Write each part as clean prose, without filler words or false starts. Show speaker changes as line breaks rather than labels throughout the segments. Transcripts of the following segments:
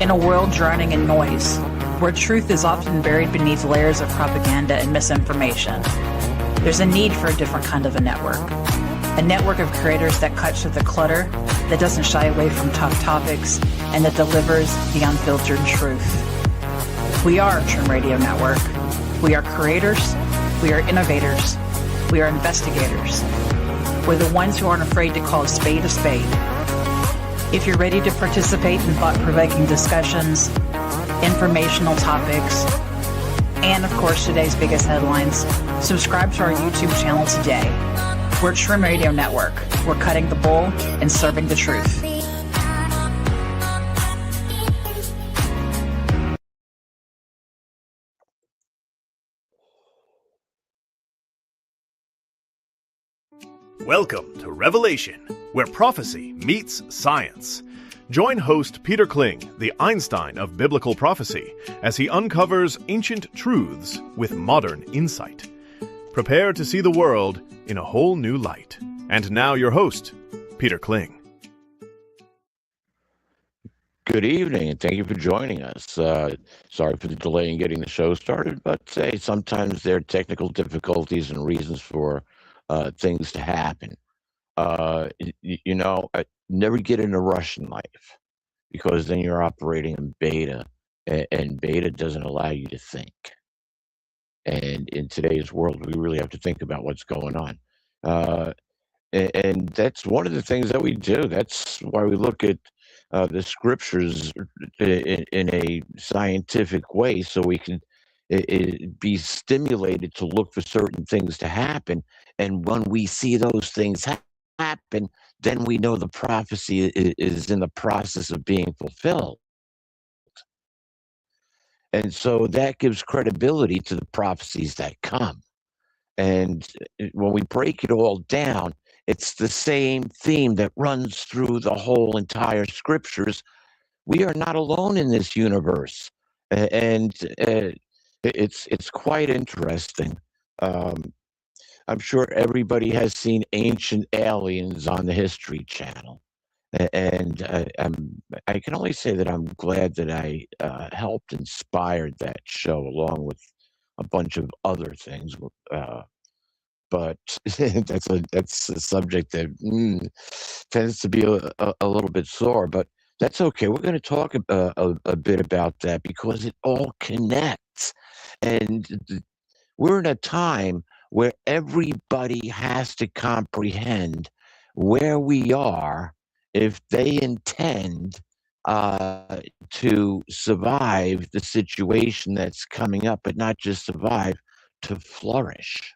In a world drowning in noise, where truth is often buried beneath layers of propaganda and misinformation, there's a need for a different kind of a network. A network of creators that cuts through the clutter, that doesn't shy away from tough topics, and that delivers the unfiltered truth. We are Trim Radio Network. We are creators. We are innovators. We are investigators. We're the ones who aren't afraid to call a spade a spade. If you're ready to participate in thought-provoking discussions, informational topics, and of course today's biggest headlines, subscribe to our YouTube channel today. We're Trim Radio Network. We're cutting the bull and serving the truth.
Welcome to Revelation, where prophecy meets science. Join host Peter Kling, the Einstein of biblical prophecy, as he uncovers ancient truths with modern insight. Prepare to see the world in a whole new light. And now your host, Peter Kling.
Good evening, and thank you for joining us. Sorry for the delay in getting the show started, but sometimes there are technical difficulties and reasons for things to happen. Never get in a rush in life, because then you're operating in beta, and beta doesn't allow you to think. And in today's world, we really have to think about what's going on. And that's one of the things that we do. That's why we look at the scriptures in a scientific way, so we can be stimulated to look for certain things to happen. And when we see those things happen, then we know the prophecy is in the process of being fulfilled. And so that gives credibility to the prophecies that come. And when we break it all down, it's the same theme that runs through the whole entire scriptures. We are not alone in this universe. And it's quite interesting. I'm sure everybody has seen Ancient Aliens on the History Channel. And I can only say that I'm glad that I helped inspire that show, along with a bunch of other things. But that's a subject that tends to be a little bit sore. But that's okay. We're going to talk a bit about that, because it all connects. And we're in a time where everybody has to comprehend where we are if they intend to survive the situation that's coming up, but not just survive, to flourish.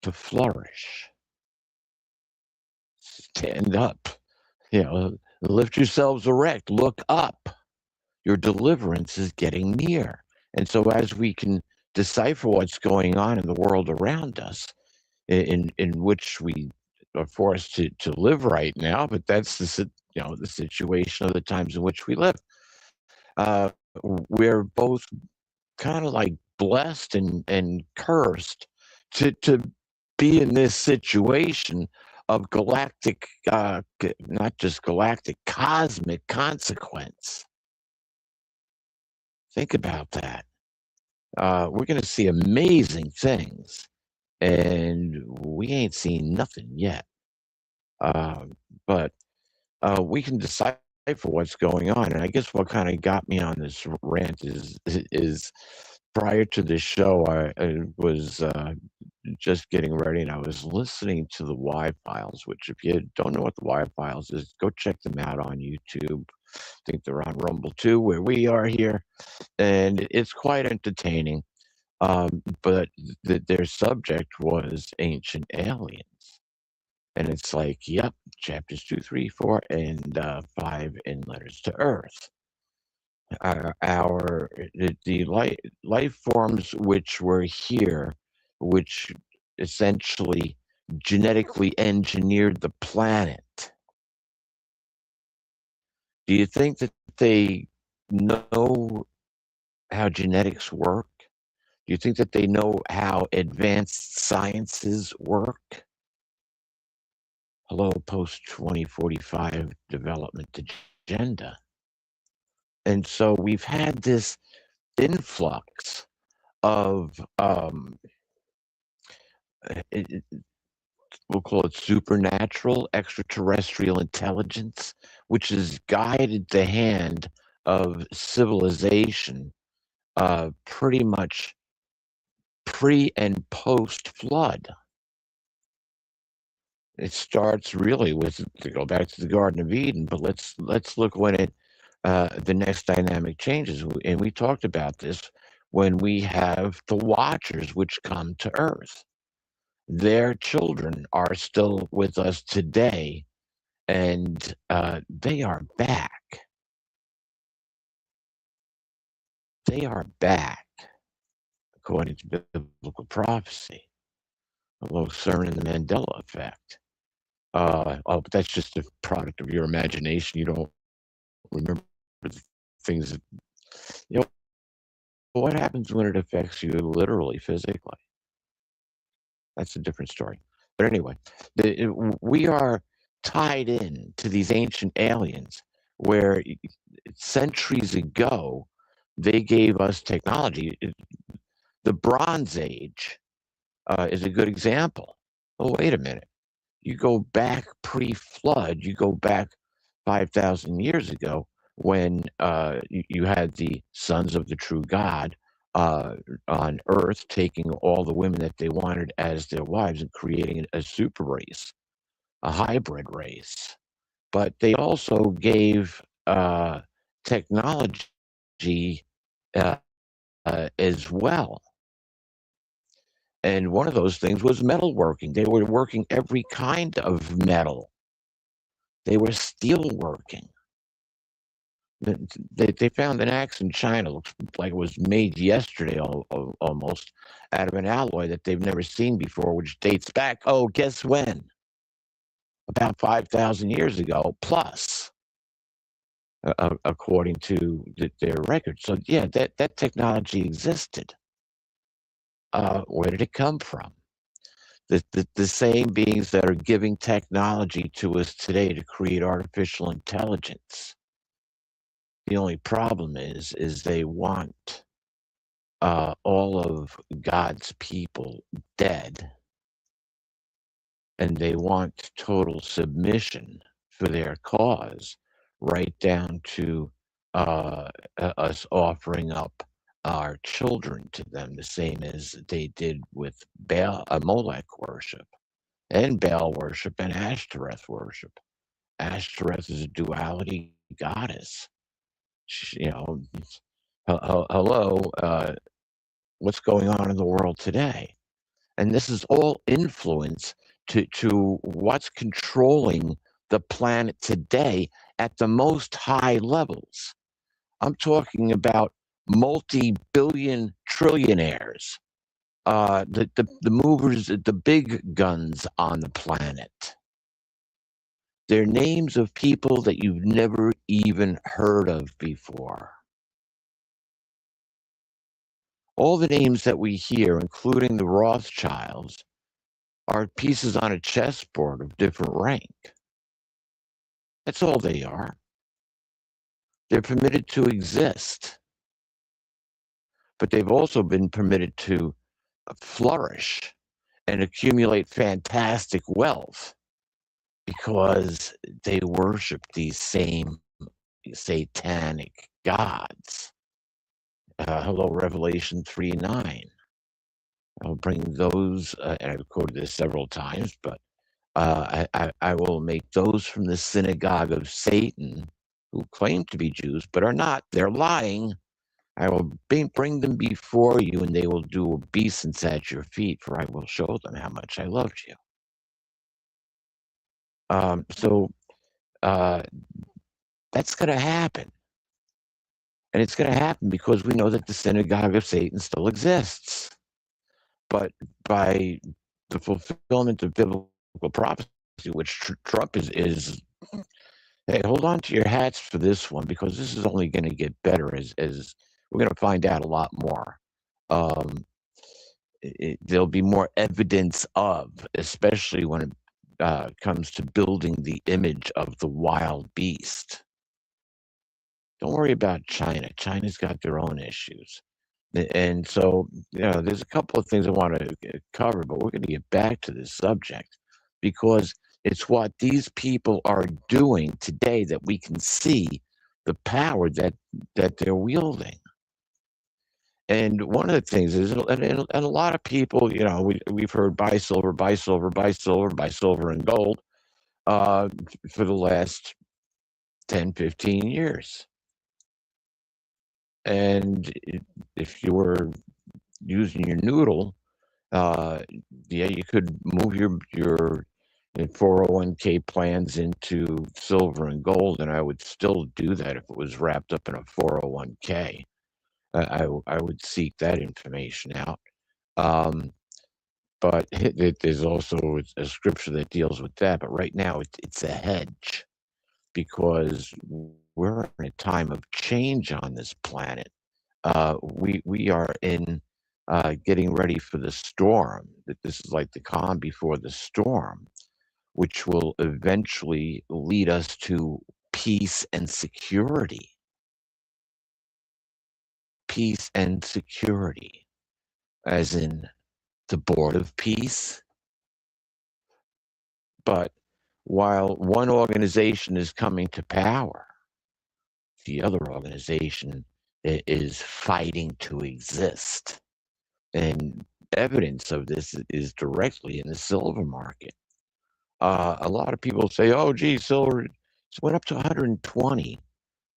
To flourish. Stand up. Lift yourselves erect. Look up. Your deliverance is getting near. And so as we can decipher what's going on in the world around us, in which we are forced to live right now, but that's the situation of the times in which we live. We're both kind of like blessed and cursed to be in this situation of galactic, not just galactic, cosmic consequence. Think about that. We're going to see amazing things, and we ain't seen nothing yet. But we can decipher what's going on. And I guess what kind of got me on this rant is prior to this show, I was just getting ready, and I was listening to the Y-Files, which, if you don't know what the Y-Files is, go check them out on YouTube. I think they're on Rumble too, where we are here, and it's quite entertaining. But their subject was Ancient Aliens. And it's like, yep, chapters 2, 3, 4, and 5 in Letters to Earth. The life forms which were here, which essentially genetically engineered the planet. Do you think that they know how genetics work? Do you think that they know how advanced sciences work? Hello, post-2045 development to agenda. And so we've had this influx of, we'll call it supernatural extraterrestrial intelligence, which has guided the hand of civilization pretty much pre and post flood. It starts really with, to go back to the Garden of Eden, but let's look when it the next dynamic changes. And we talked about this when we have the Watchers, which come to Earth. Their children are still with us today, and they are back. They are back, according to biblical prophecy. Although CERN and the Mandela effect. But that's just a product of your imagination. You don't remember the things that, you know, what happens when it affects you literally, physically? That's a different story. But anyway, we are tied in to these ancient aliens where centuries ago they gave us technology. The Bronze Age is a good example. Oh, wait a minute. You go back pre-flood, you go back 5,000 years ago when you had the sons of the true God on Earth taking all the women that they wanted as their wives and creating a super race, a hybrid race. But they also gave technology as well. And one of those things was metalworking. They were working every kind of metal. They were steel working. They found an axe in China, looks like it was made yesterday almost, out of an alloy that they've never seen before, which dates back, oh, guess when? About 5,000 years ago, plus, according to their records. So yeah, that technology existed. Where did it come from? The same beings that are giving technology to us today to create artificial intelligence. The only problem is they want all of God's people dead, and they want total submission for their cause, right down to us offering up our children to them, the same as they did with Baal, Molech worship, and Baal worship, and Ashtoreth worship. Ashtoreth is a duality goddess. You know, hello, what's going on in the world today? And this is all influence to what's controlling the planet today at the most high levels. I'm talking about multi-billion trillionaires, the movers, the big guns on the planet. They're names of people that you've never even heard of before. All the names that we hear, including the Rothschilds, are pieces on a chessboard of different rank. That's all they are. They're permitted to exist. But they've also been permitted to flourish and accumulate fantastic wealth because they worship these same satanic gods. Hello, Revelation 3:9. I'll bring those, and I've quoted this several times, but I will make those from the synagogue of Satan who claim to be Jews but are not. They're lying. I will bring them before you, and they will do obeisance at your feet, for I will show them how much I loved you. So that's going to happen. And it's going to happen because we know that the synagogue of Satan still exists. But by the fulfillment of biblical prophecy, which Trump is, hey, hold on to your hats for this one, because this is only going to get better as we're going to find out a lot more. There'll be more evidence of, especially when it comes to building the image of the wild beast. Don't worry about China. China's got their own issues. And so, there's a couple of things I want to cover, but we're going to get back to this subject because it's what these people are doing today that we can see the power that they're wielding. And one of the things is, and a lot of people, we've heard buy silver, buy silver, buy silver, buy silver and gold for the last 10, 15 years. And if you were using your noodle, you could move your 401k plans into silver and gold, and I would still do that if it was wrapped up in a 401k. I would seek that information out. But there's also a scripture that deals with that. But right now, it's a hedge because we're in a time of change on this planet. We are in getting ready for the storm. That this is like the calm before the storm, which will eventually lead us to peace and security. Peace and security, as in the Board of Peace. But while one organization is coming to power, the other organization is fighting to exist. And evidence of this is directly in the silver market. A lot of people say, oh, gee, silver went up to 120.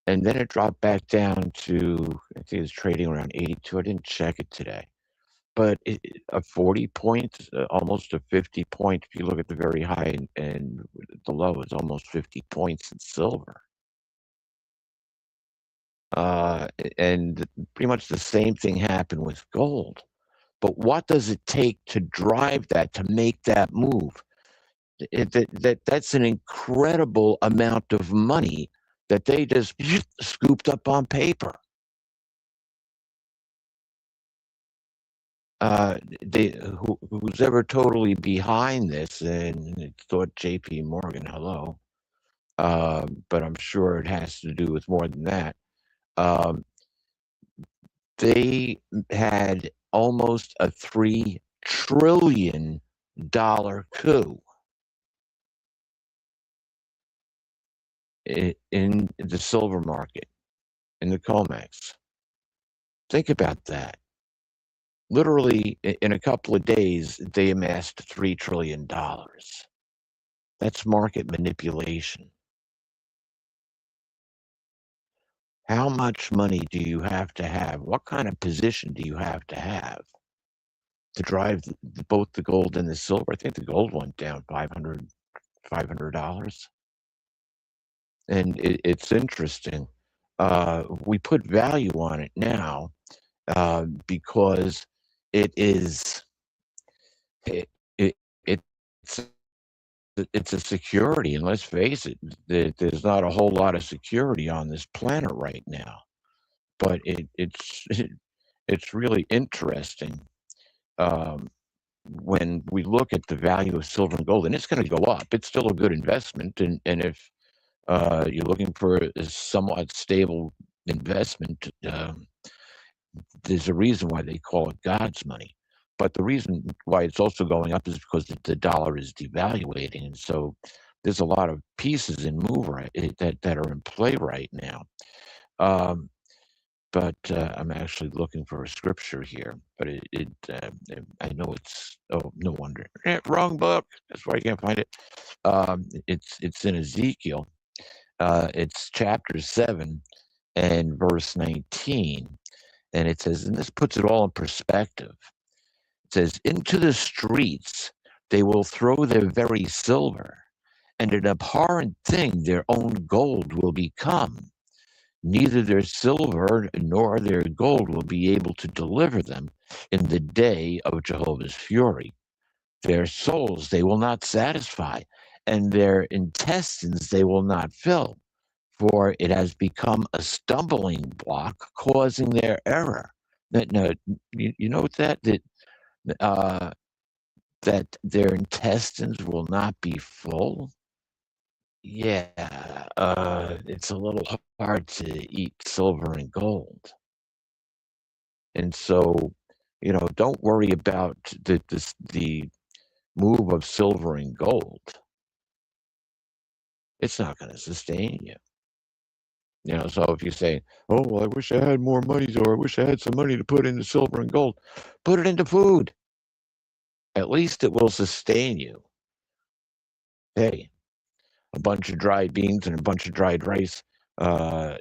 And then it dropped back down to, I think it's trading around 82. I didn't check it today. But a 40 points, almost a 50 point, if you look at the very high and the low, is almost 50 points in silver. And pretty much the same thing happened with gold. But what does it take to drive that, to make that move? That's an incredible amount of money that they just scooped up on paper. Who's ever totally behind this, and it thought J.P. Morgan, hello, but I'm sure it has to do with more than that. They had almost a $3 trillion coup in the silver market, in the COMEX. Think about that. Literally, in a couple of days, they amassed $3 trillion. That's market manipulation. How much money do you have to have? What kind of position do you have to drive both the gold and the silver? I think the gold went down $500. And it's interesting. We put value on it now because it's a security, and let's face it, there's not a whole lot of security on this planet right now. But it's really interesting when we look at the value of silver and gold, and it's going to go up. It's still a good investment, and if you're looking for a somewhat stable investment, there's a reason why they call it God's money. But the reason why it's also going up is because the dollar is devaluating. And so there's a lot of pieces in move that are in play right now. But I'm actually looking for a scripture here. But I know it's, oh, no wonder. Wrong book. That's why I can't find it. It's in Ezekiel. It's chapter 7 and verse 19. And it says, and this puts it all in perspective. It says, into the streets they will throw their very silver, and an abhorrent thing their own gold will become. Neither their silver nor their gold will be able to deliver them in the day of Jehovah's fury. Their souls they will not satisfy, and their intestines they will not fill, for it has become a stumbling block, causing their error. Now, you know that their intestines will not be full. Yeah, it's a little hard to eat silver and gold. And so, don't worry about the move of silver and gold. It's not going to sustain you. So if you say, "Oh, well, I wish I had more money, or I wish I had some money to put into silver and gold," put it into food. At least it will sustain you. Hey, a bunch of dried beans and a bunch of dried rice, uh,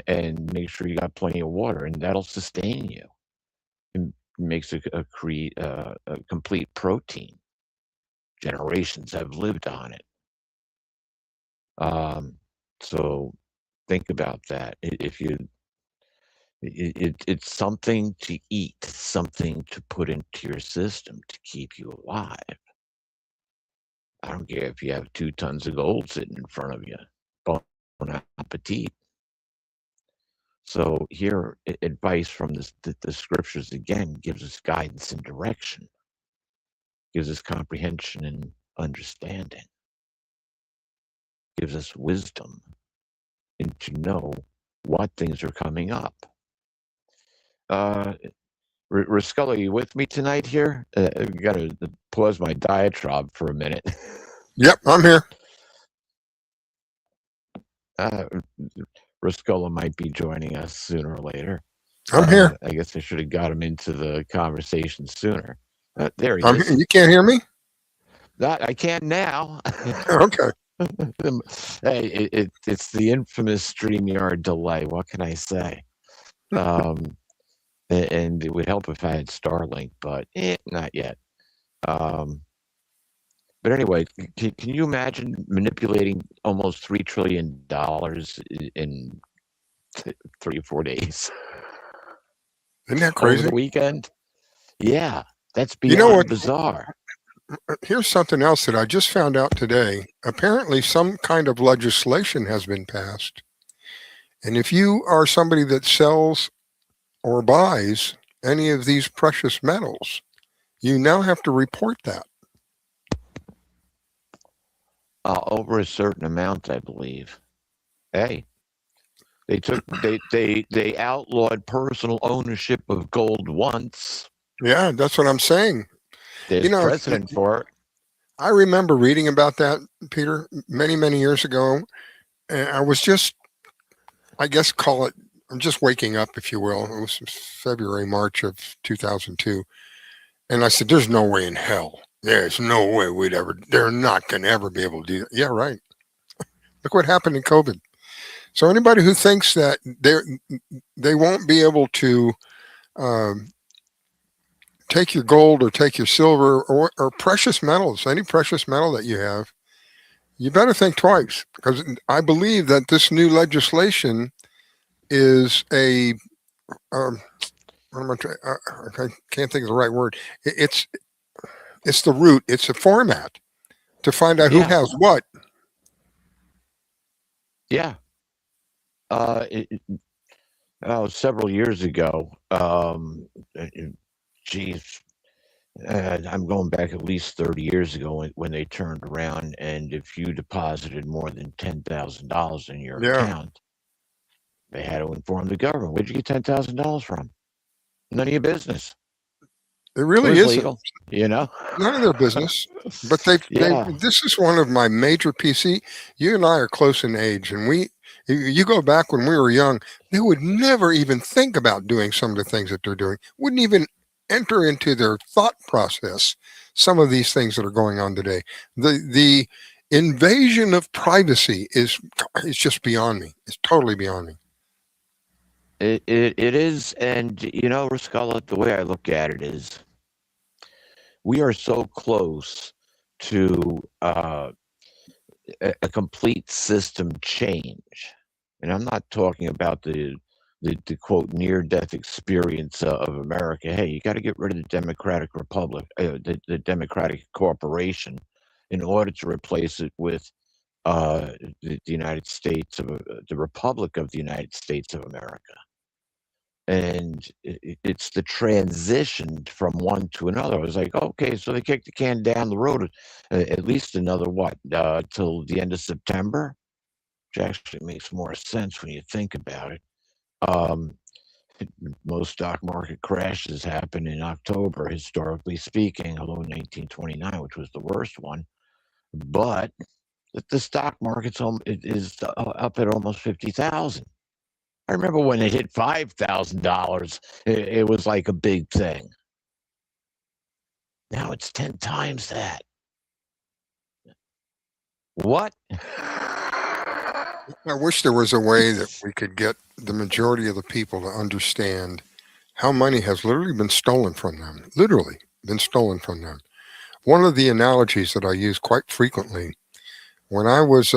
and make sure you got plenty of water, and that'll sustain you. It makes a complete protein. Generations have lived on it. So think about that. If you, it's something to eat, something to put into your system to keep you alive. I don't care if you have 2 tons of gold sitting in front of you. Bon appetit. So here, advice from the scriptures again gives us guidance and direction, gives us comprehension and understanding, gives us wisdom, and to know what things are coming up. Ruscullo, you with me tonight here? I've got to pause my diatribe for a minute.
Yep, I'm here.
Ruscullo might be joining us sooner or later.
I'm here.
I guess I should have got him into the conversation sooner. There he
I'm
is.
here. You can't hear me?
I can now.
Okay.
Hey, it's the infamous StreamYard delay. What can I say? And it would help if I had Starlink, but not yet. But anyway, can you imagine manipulating almost $3 trillion in 3 or 4 days?
Isn't that
Over
crazy?
the weekend? Yeah, that's
You know
beyond
what?
bizarre.
Here's something else that I just found out today. Apparently, some kind of legislation has been passed. And if you are somebody that sells or buys any of these precious metals, you now have to report that.
Over a certain amount, I believe. Hey, they outlawed personal ownership of gold once.
Yeah, that's what I'm saying.
There's precedent for it.
I remember reading about that, Peter, many, many years ago. And I was just, I guess, I'm just waking up, if you will. It was February, March of 2002. And I said, there's no way in hell. There's no way they're not going to ever be able to do that. Yeah, right. Look what happened in COVID. So anybody who thinks that they won't be able to take your gold or take your silver or precious metals, any precious metal that you have, you better think twice, because I believe that this new legislation is I can't think of the right word. It's the root. It's a format to find out who has what.
Yeah. Several years ago, geez, I'm going back at least 30 years ago when they turned around, and if you deposited more than $10,000 in your account, they had to inform the government. Where'd you get $10,000 from? None of your business.
It really isn't.
Legal,
none of their business. But this is one of my major PC. You and I are close in age, and you go back when we were young, they would never even think about doing some of the things that they're doing. Wouldn't even enter into their thought process some of these things that are going on today. The invasion of privacy is just beyond me. It's totally beyond me.
It is, and Ruscullo, the way I look at it is, we are so close to a complete system change, and I'm not talking about the quote near-death experience of America. Hey, you got to get rid of the Democratic Republic, the Democratic Corporation, in order to replace it with the United States of the Republic of the United States of America. And it's the transition from one to another. I was like, okay, so they kicked the can down the road at least another what, till the end of September, which actually makes more sense when you think about it. Um, most stock market crashes happen in October, historically speaking, although 1929, which was the worst one. But the stock market's it is up at almost 50,000. I remember when it hit $5,000, it was like a big thing. Now it's 10 times that. What?
I wish there was a way that we could get the majority of the people to understand how money has literally been stolen from them. Literally been stolen from them. One of the analogies that I use quite frequently, when I was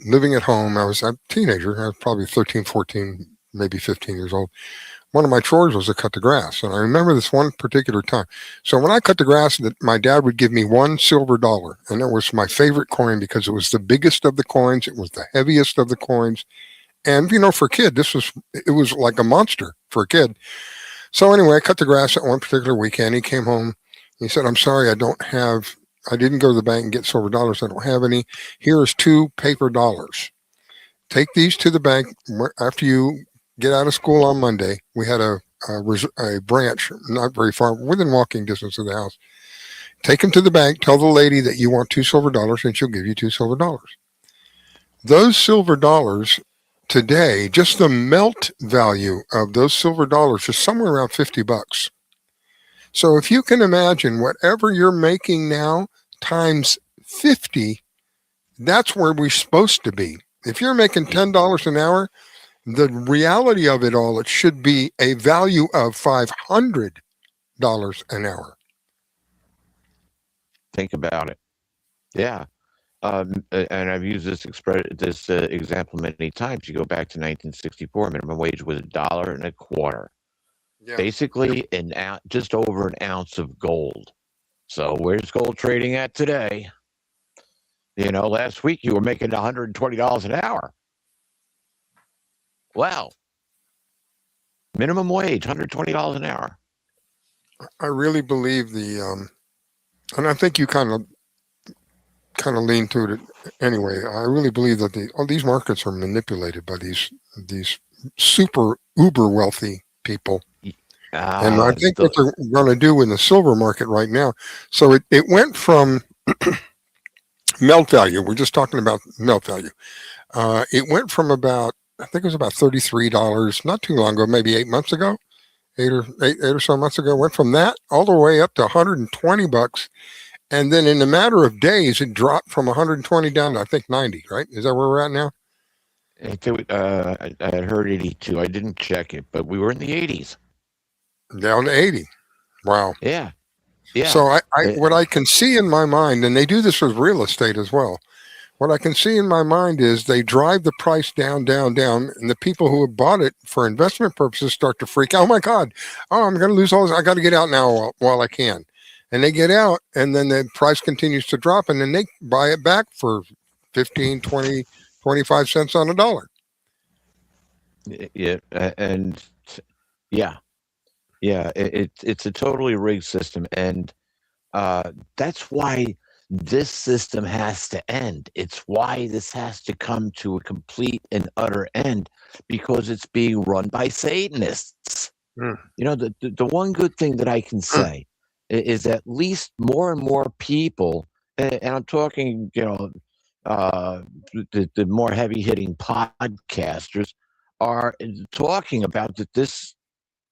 living at home, I was a teenager. I was probably 13, 14, maybe 15 years old. One of my chores was to cut the grass. And I remember this one particular time. So when I cut the grass, my dad would give me one silver dollar. And it was my favorite coin because it was the biggest of the coins. It was the heaviest of the coins. And, for a kid, it was like a monster for a kid. So anyway, I cut the grass at one particular weekend. He came home. He said, I'm sorry, I didn't go to the bank and get silver dollars. I don't have any. Here's 2 paper dollars. Take these to the bank after you get out of school on Monday. We had a branch not very far, within walking distance of the house. Take them to the bank. Tell the lady that you want 2 silver dollars, and she'll give you 2 silver dollars. Those silver dollars today, just the melt value of those silver dollars is somewhere around $50. So if you can imagine whatever you're making now times 50, that's where we're supposed to be. If you're making $10 an hour, the reality of it all, it should be a value of $500 an hour.
Think about it. Yeah. And I've used this example many times. You go back to 1964, minimum wage was $1.25.
Yeah.
Basically, just over an ounce of gold. So where's gold trading at today? Last week you were making $120 an hour. Wow. Minimum wage, $120 an hour.
I really believe and I think you kind of lean to it anyway. I really believe that these markets are manipulated by these super uber wealthy people. And I think what they're going to do in the silver market right now. So it went from melt value. We're just talking about melt value. It went from I think it was about $33 not too long ago, maybe 8 months ago, eight or so months ago. Went from that all the way up to $120. And then in a matter of days, it dropped from 120 down to, I think, 90, right? Is that where we're at now?
I had heard 82. I didn't check it, but we were in the 80s.
Down to 80. Wow.
Yeah. Yeah.
So what I can see in my mind, and they do this with real estate as well. What I can see in my mind is they drive the price down, down, down, and the people who have bought it for investment purposes start to freak out. Oh my God! Oh, I'm going to lose all this. I got to get out now while I can. And they get out, and then the price continues to drop, and then they buy it back for 15, 20, 25 cents on a dollar.
Yeah, and yeah, it's a totally rigged system, and that's why this system has to end. It's why this has to come to a complete and utter end, because it's being run by Satanists. The one good thing that I can say is at least more and more people, and I'm talking, the more heavy-hitting podcasters are talking about that this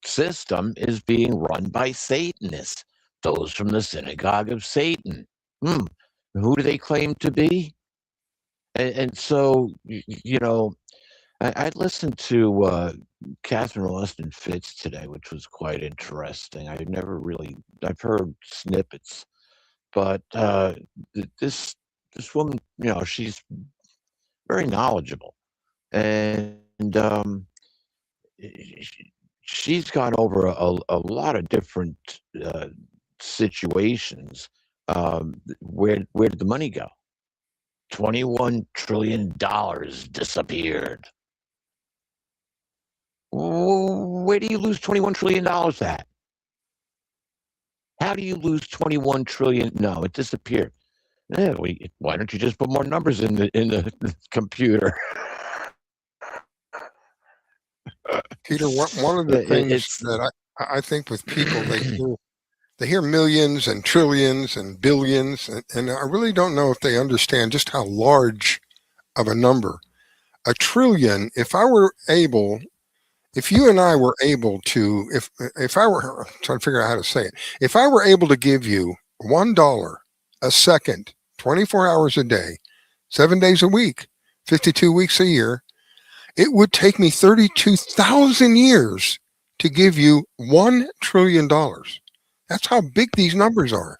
system is being run by Satanists, those from the synagogue of Satan. Who do they claim to be? And so, I listened to Catherine Austin Fitz today, which was quite interesting. I've heard snippets, but this woman, she's very knowledgeable, and she's gone over a lot of different situations. Where did the money go? $21 trillion disappeared. Where do you lose $21 trillion at? How do you lose 21 trillion? No, it disappeared. Yeah, why don't you just put more numbers in the computer?
Peter, one of the things that I think with people, they hear millions and trillions and billions, and I really don't know if they understand just how large of a number. A trillion, if you and I were able to, if I were I'm trying to figure out how to say it, if I were able to give you $1 a second, 24 hours a day, 7 days a week, 52 weeks a year, it would take me 32,000 years to give you $1 trillion. That's how big these numbers are.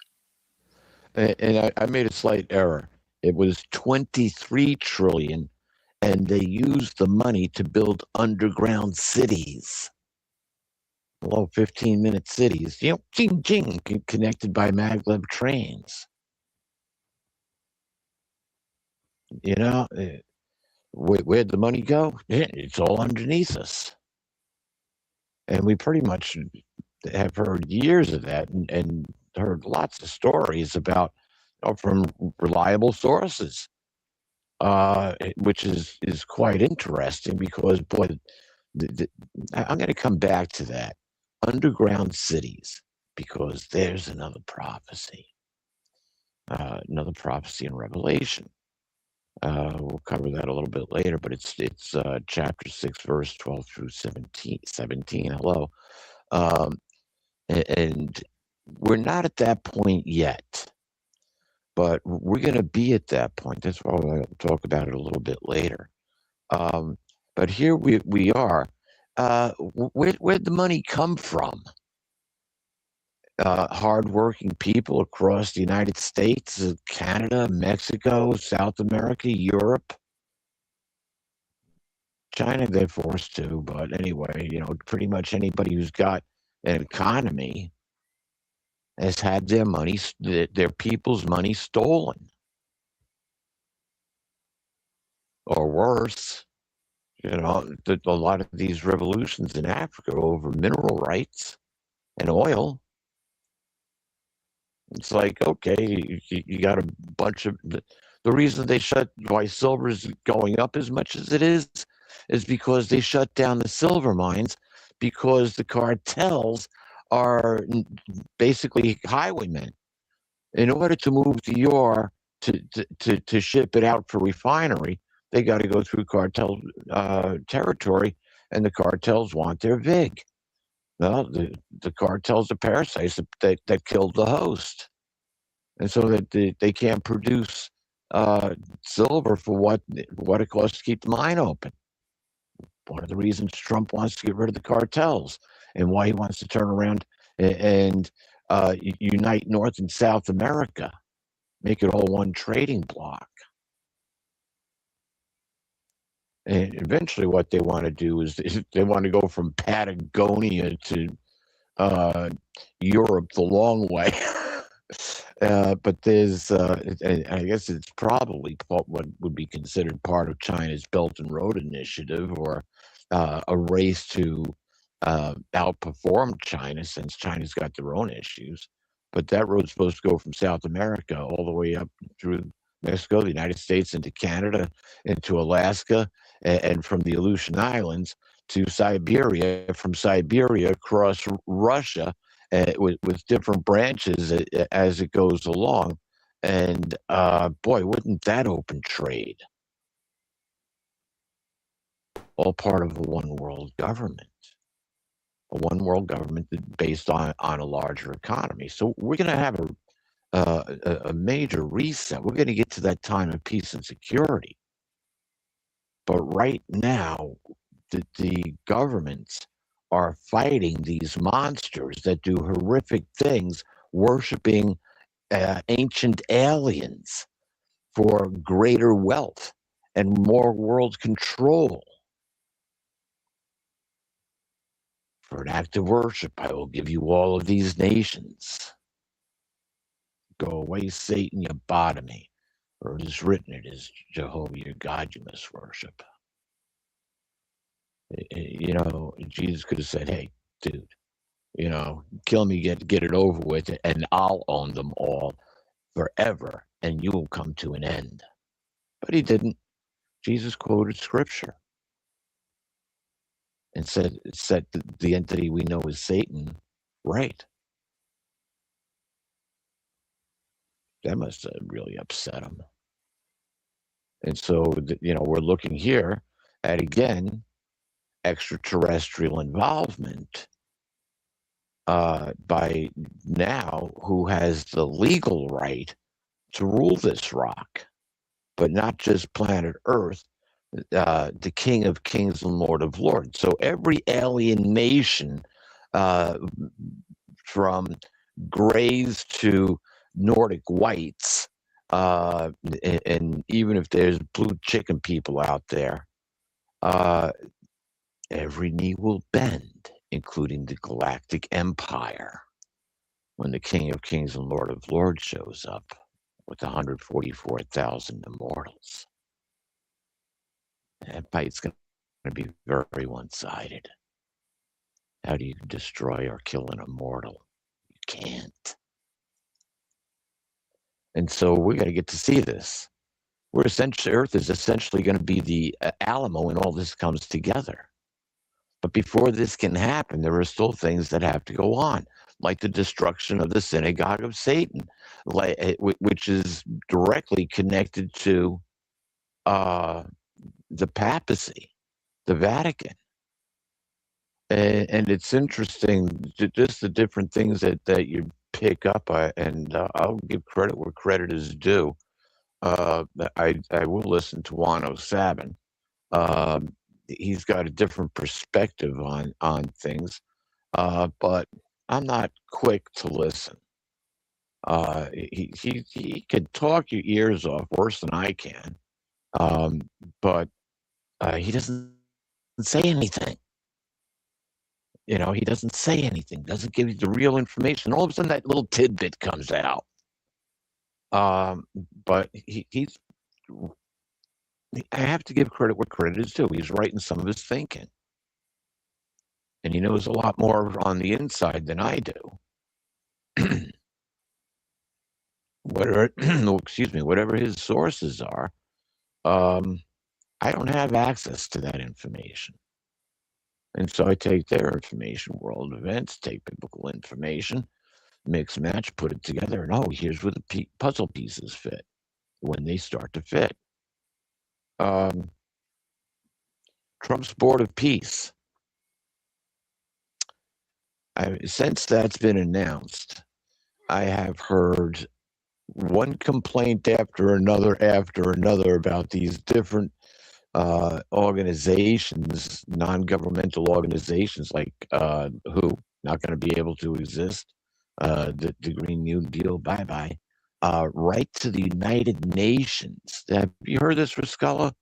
And I made a slight error. It was 23 trillion, and they used the money to build underground cities. Hello, 15-minute cities, ching, ching, connected by maglev trains. Where'd the money go? It's all underneath us. And we pretty much have heard years of that and heard lots of stories about from reliable sources, which is quite interesting because, boy, I'm going to come back to that. Underground cities, because there's another prophecy in Revelation. We'll cover that a little bit later, but it's chapter 6, verse 12 through 17. Hello. And we're not at that point yet, but we're going to be at that point. That's why I'll talk about it a little bit later. But here we are. Where'd the money come from? Hardworking people across the United States, Canada, Mexico, South America, Europe, China. They're forced to, but anyway, pretty much anybody who's got an economy has had their money, their people's money stolen, or worse. A lot of these revolutions in Africa over mineral rights and oil. It's like, okay, you got a bunch of the reason why silver is going up as much as it is because they shut down the silver mines, because the cartels are basically highwaymen. In order to move the ore to ship it out for refinery, they got to go through cartel territory, and the cartels want their vig. Well, the cartels are parasites that killed the host, and so that they can't produce silver for what it costs to keep the mine open. One of the reasons Trump wants to get rid of the cartels, and why he wants to turn around and unite North and South America, make it all one trading block. And eventually what they want to do is they want to go from Patagonia to Europe the long way. But there's, I guess it's probably what would be considered part of China's Belt and Road Initiative, or a race to outperform China, since China's got their own issues. But that road's supposed to go from South America all the way up through Mexico, the United States, into Canada, into Alaska, and from the Aleutian Islands to Siberia, from Siberia across Russia, with different branches as it goes along. And boy, wouldn't that open trade? All part of a one world government. A one world government based on a larger economy. So we're going to have a major reset. We're going to get to that time of peace and security. But right now, the governments are fighting these monsters that do horrific things, worshiping ancient aliens for greater wealth and more world control. For an act of worship, I will give you all of these nations. Go away, Satan, you bottomy. For it is written, it is Jehovah your God you must worship. Jesus could have said, "Hey, dude, kill me, get it over with, and I'll own them all forever, and you will come to an end." But he didn't. Jesus quoted scripture and set the entity we know as Satan right. That must have really upset him. And so, we're looking here at, again, extraterrestrial involvement by now who has the legal right to rule this rock, but not just planet Earth, the King of Kings and Lord of Lords. So every alien nation, from Greys to Nordic whites, and even if there's blue chicken people out there, every knee will bend, including the Galactic Empire, when the King of Kings and Lord of Lords shows up with 144,000 immortals. That fight's going to be very one-sided. How do you destroy or kill an immortal? You can't. And so we're going to get to see this. Earth is essentially going to be the Alamo when all this comes together. But before this can happen, there are still things that have to go on, like the destruction of the synagogue of Satan, which is directly connected to the papacy, the Vatican. And it's interesting, just the different things that you pick up, and I'll give credit where credit is due. I will listen to Juan Sabin. He's got a different perspective on things, but I'm not quick to listen. He could talk your ears off worse than I can, but he doesn't say anything. He doesn't say anything, doesn't give you the real information. All of a sudden, that little tidbit comes out. But he's. I have to give credit where credit is due. He's right in some of his thinking, and he knows a lot more on the inside than I do. Whatever his sources are, I don't have access to that information. And so I take their information, world events, take biblical information, mix, match, put it together, and here's where the puzzle pieces fit when they start to fit. Trump's Board of Peace. Since that's been announced, I have heard one complaint after another about these different organizations, non-governmental organizations like who not going to be able to exist, the Green New Deal, bye-bye, right to the United Nations. Have you heard this, Riscala?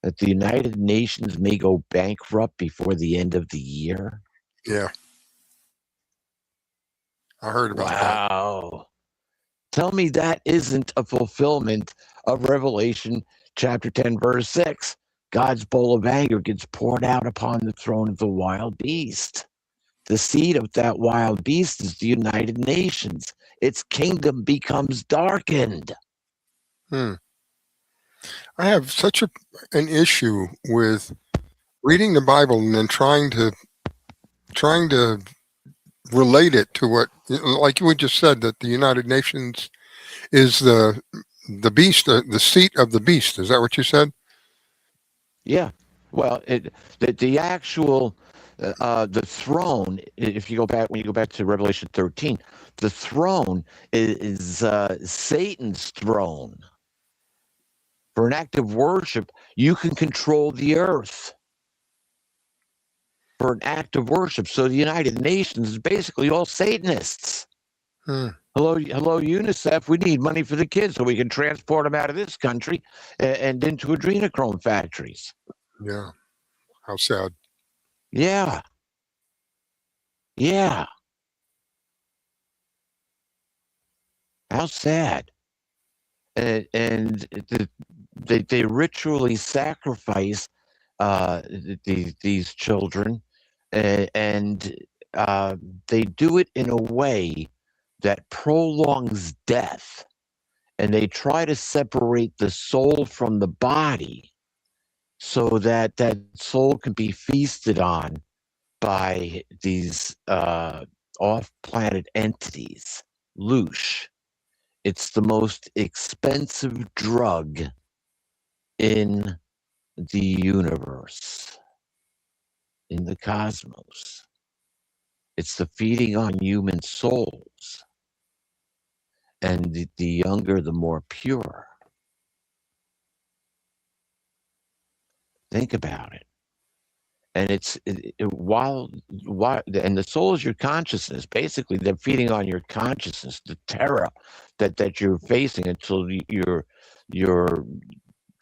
That the United Nations may go bankrupt before the end of the year?
Yeah. I heard about that.
Wow. Tell me that isn't a fulfillment of Revelation chapter 10, verse 6. God's bowl of anger gets poured out upon the throne of the wild beast. The seed of that wild beast is the United Nations. Its kingdom becomes darkened.
I have such an issue with reading the Bible and then trying to relate it to what, like you just said, that the United Nations is the beast, the seat of the beast. Is that what you said?
Yeah. Well, the actual the throne. If you go back, when you go back to Revelation 13, the throne is Satan's throne. For an act of worship, you can control the earth. For an act of worship, so the United Nations is basically all Satanists. Hello, UNICEF. We need money for the kids so we can transport them out of this country and into adrenochrome factories.
Yeah. How sad.
Yeah. Yeah. How sad. And they ritually sacrifice these children, and they do it in a way that prolongs death, and they try to separate the soul from the body so that that soul can be feasted on by these off-planet entities. Loosh. It's the most expensive drug in the universe, in the cosmos. It's the feeding on human souls. And the younger, the more pure. Think about it. And while and the soul is your consciousness. Basically, they're feeding on your consciousness, the terror that you're facing until your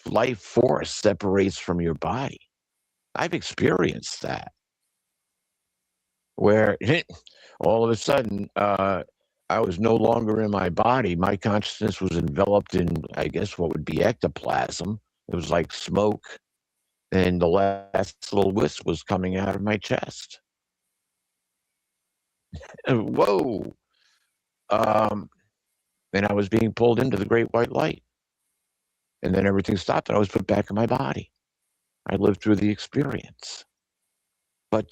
life force separates from your body. I've experienced that, where all of a sudden I was no longer in my body. My consciousness was enveloped in, I guess, what would be ectoplasm. It was like smoke. And the last little wisp was coming out of my chest. Whoa. And I was being pulled into the great white light. And then everything stopped and I was put back in my body. I lived through the experience. But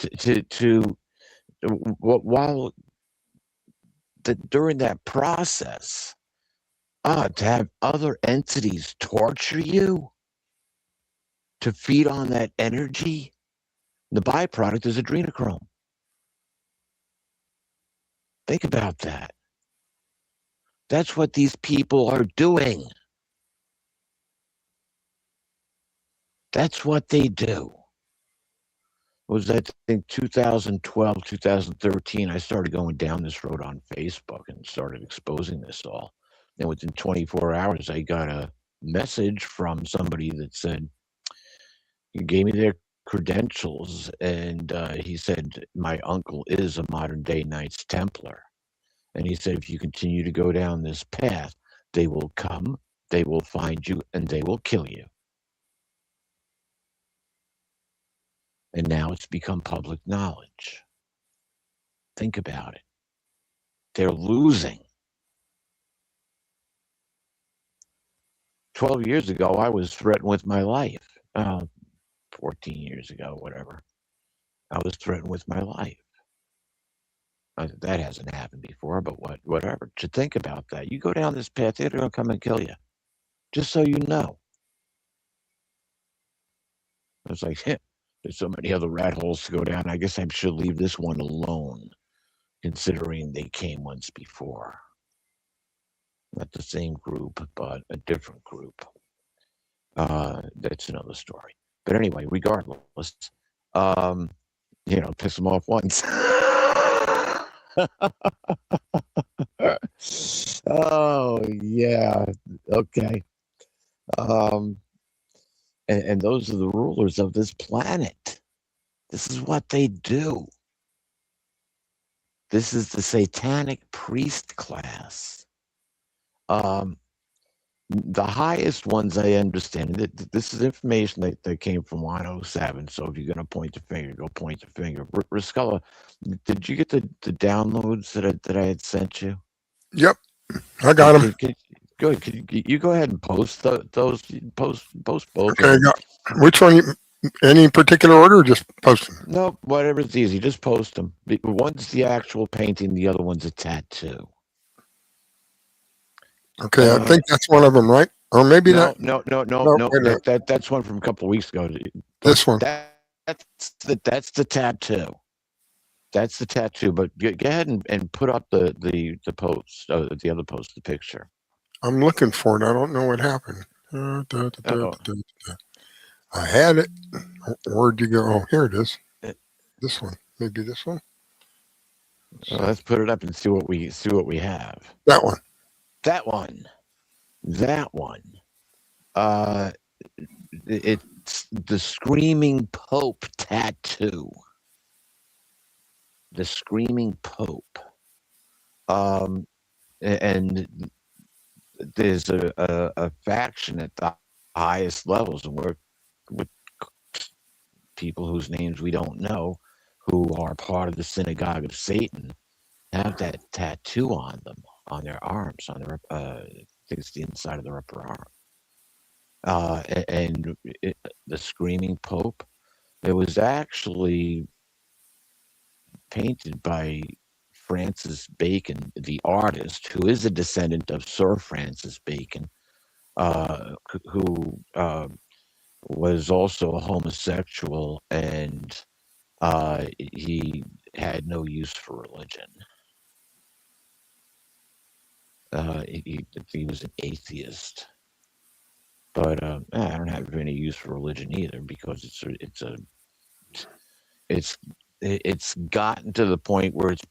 during that process, to have other entities torture you, to feed on that energy, the byproduct is adrenochrome. Think about that. That's what these people are doing. That's what they do. It was, I think, 2012, 2013, I started going down this road on Facebook and started exposing this all. And within 24 hours, I got a message from somebody that said, he gave me their credentials, and he said, my uncle is a modern-day Knights Templar. And he said, if you continue to go down this path, they will come, they will find you, and they will kill you. And now it's become public knowledge. Think about it. They're losing. 12 years ago, I was threatened with my life. 14 years ago, whatever. I was threatened with my life. That hasn't happened before, but whatever. To think about that. You go down this path, they're going to come and kill you. Just so you know. It's like, there's so many other rat holes to go down. I guess I should leave this one alone, considering they came once before. Not the same group, but a different group. That's another story. But anyway, regardless, piss them off once. Oh, yeah. Okay. And those are the rulers of this planet. This is what they do. This is the satanic priest class. The highest ones, I understand. This is information that came from 107. So if you're going to point the finger, go point the finger. Riscella, did you get the downloads that I had sent you?
Yep, I got them.
Good. Could you go ahead and post those? Post both.
Okay, which one? Any particular order, or just post them?
No, whatever's easy. Just post them. One's the actual painting. The other one's a tattoo.
Okay, I think that's one of them, right? Or maybe not.
No. That's one from a couple of weeks ago.
This one.
That's the tattoo. That's the tattoo. But go ahead and put up the post, the other post, the picture.
I'm looking for it. I don't know what happened. I had it. Where'd you go? Oh, here it is. This one. Maybe this one.
Let's put it up and see what we have.
That one.
That one. It's the Screaming Pope tattoo. The Screaming Pope. And there's a faction at the highest levels, and we're people whose names we don't know, who are part of the synagogue of Satan, have that tattoo on them, on their arms, on their, I think it's the inside of their upper arm. The Screaming Pope, it was actually painted by Francis Bacon, the artist, who is a descendant of Sir Francis Bacon, who was also a homosexual, and he had no use for religion. He was an atheist, but I don't have any use for religion either, because it's gotten to the point where it's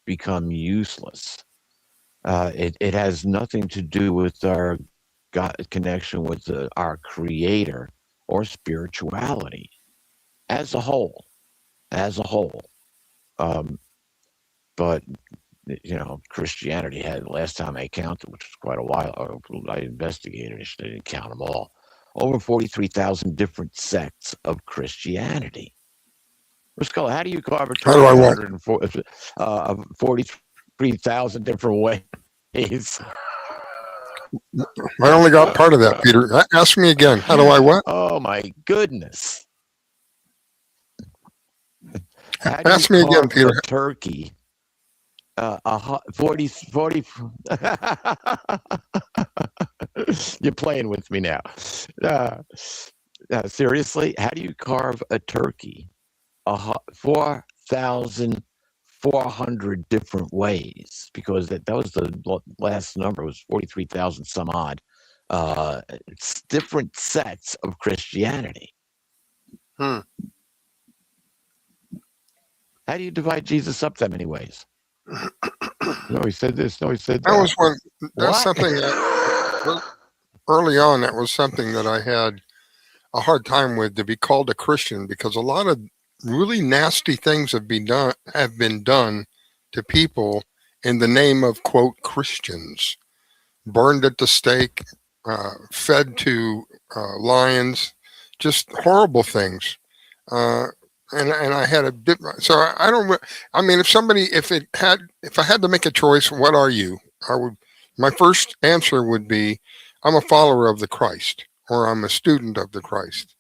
become useless. It has nothing to do with our God connection with our Creator or spirituality as a whole. But Christianity had, last time I counted, which was quite a while, I investigated it, I didn't count them all, over 43,000 different sects of Christianity. Riscola, how do you carve a
How do I what?
43,000 different ways?
I only got part of that, Peter. Ask me again. How do I what?
Oh my goodness.
Ask me again, Peter.
Turkey. 40. You're playing with me now. Seriously, how do you carve a turkey? 4,400 different ways, because that was the last number, was 43,000 some odd. It's different sets of Christianity. How do you divide Jesus up that many ways? No, he said this. No, he said that.
That was one. That's
What?
something that early on. That was something that I had a hard time with, to be called a Christian, because a lot of really nasty things have been done to people in the name of, quote, Christians. Burned at the stake, fed to lions, just horrible things. And I had a bit, so I don't, I mean, if I had to make a choice, what are you? My first answer would be, I'm a follower of the Christ, or I'm a student of the Christ.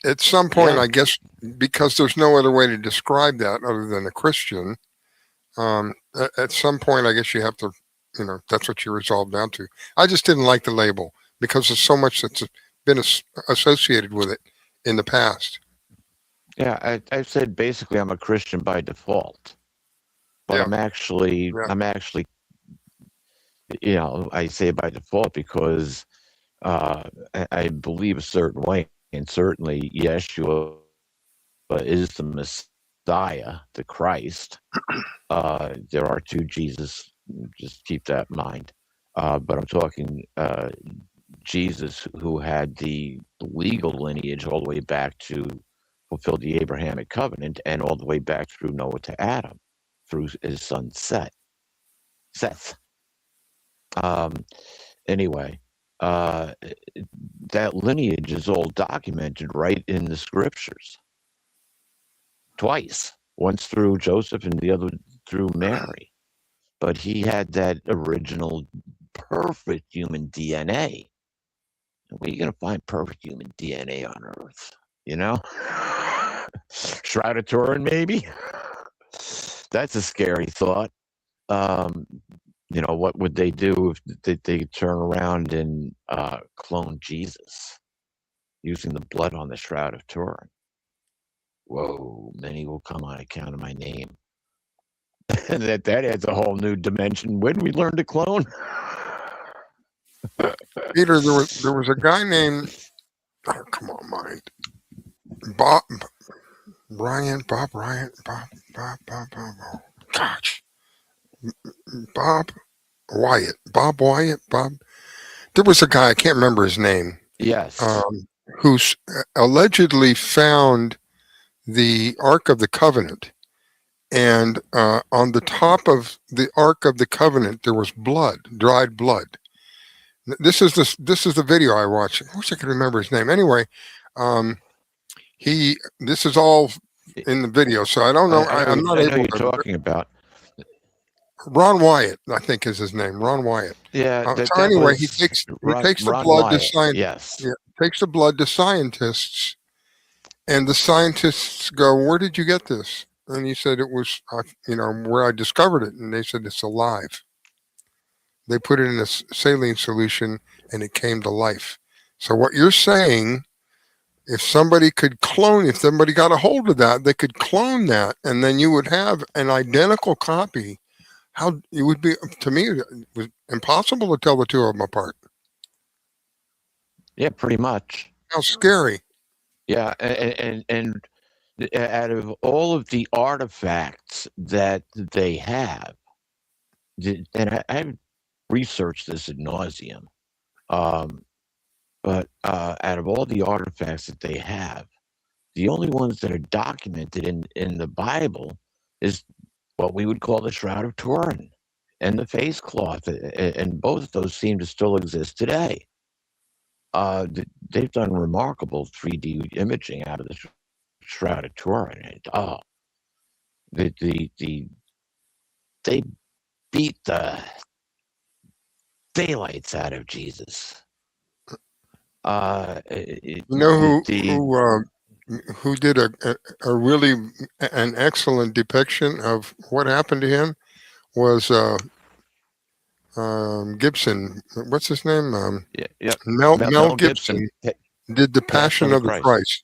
At some point,
Yeah.
I guess, because there's no other way to describe that other than a Christian, at some point, I guess you have to, that's what you resolve down to. I just didn't like the label, because there's so much that's been associated with it in the past.
Yeah, I said basically I'm a Christian by default, but
Yeah.
I'm actually, I say by default because I believe a certain way, and certainly Yeshua is the Messiah, the Christ. There are two Jesus, just keep that in mind. But I'm talking Jesus, who had the legal lineage all the way back to fulfill the Abrahamic covenant, and all the way back through Noah to Adam, through his son Seth. Anyway, that lineage is all documented right in the scriptures. Twice. Once through Joseph and the other through Mary. But he had that original perfect human DNA. Where are you going to find perfect human DNA on Earth? Shroud of Turin, maybe? That's a scary thought. What would they do if they turn around and clone Jesus using the blood on the Shroud of Turin? Whoa, many will come on account of my name. And that adds a whole new dimension. When we learn to clone?
Peter, there was a guy named, come on, mind, Bob Bryant, gosh, Bob Wyatt. There was a guy, I can't remember his name.
Yes.
Who allegedly found the Ark of the Covenant, and on the top of the Ark of the Covenant there was blood, dried blood. This is the video I watched. I wish I could remember his name. Anyway, This is all in the video, so I don't know. I'm not
I know
able
you're
to.
talking about.
Ron Wyatt, I think is his name. Ron Wyatt.
Yeah.
So anyway, he takes the
Ron
blood to
Wyatt,
scientists.
yes.
Yeah, takes the blood to scientists, and the scientists go, "Where did you get this?" And he said, "It was, where I discovered it." And they said, "It's alive." They put it in a saline solution, and it came to life. So what you're saying, if somebody got a hold of that, they could clone that, and then you would have an identical copy. How it would be, to me, it was impossible to tell the two of them apart.
Yeah, pretty much.
How scary.
Yeah, and out of all of the artifacts that they have, and I've researched this ad nauseum, but out of all the artifacts that they have, the only ones that are documented in the Bible is what we would call the Shroud of Turin and the face cloth, and both of those seem to still exist today. They've done remarkable 3D imaging out of the Shroud of Turin, and they beat the daylights out of Jesus.
You know who did a really an excellent depiction of what happened to him was Gibson. What's his name? Mel Gibson did the Passion of the Christ.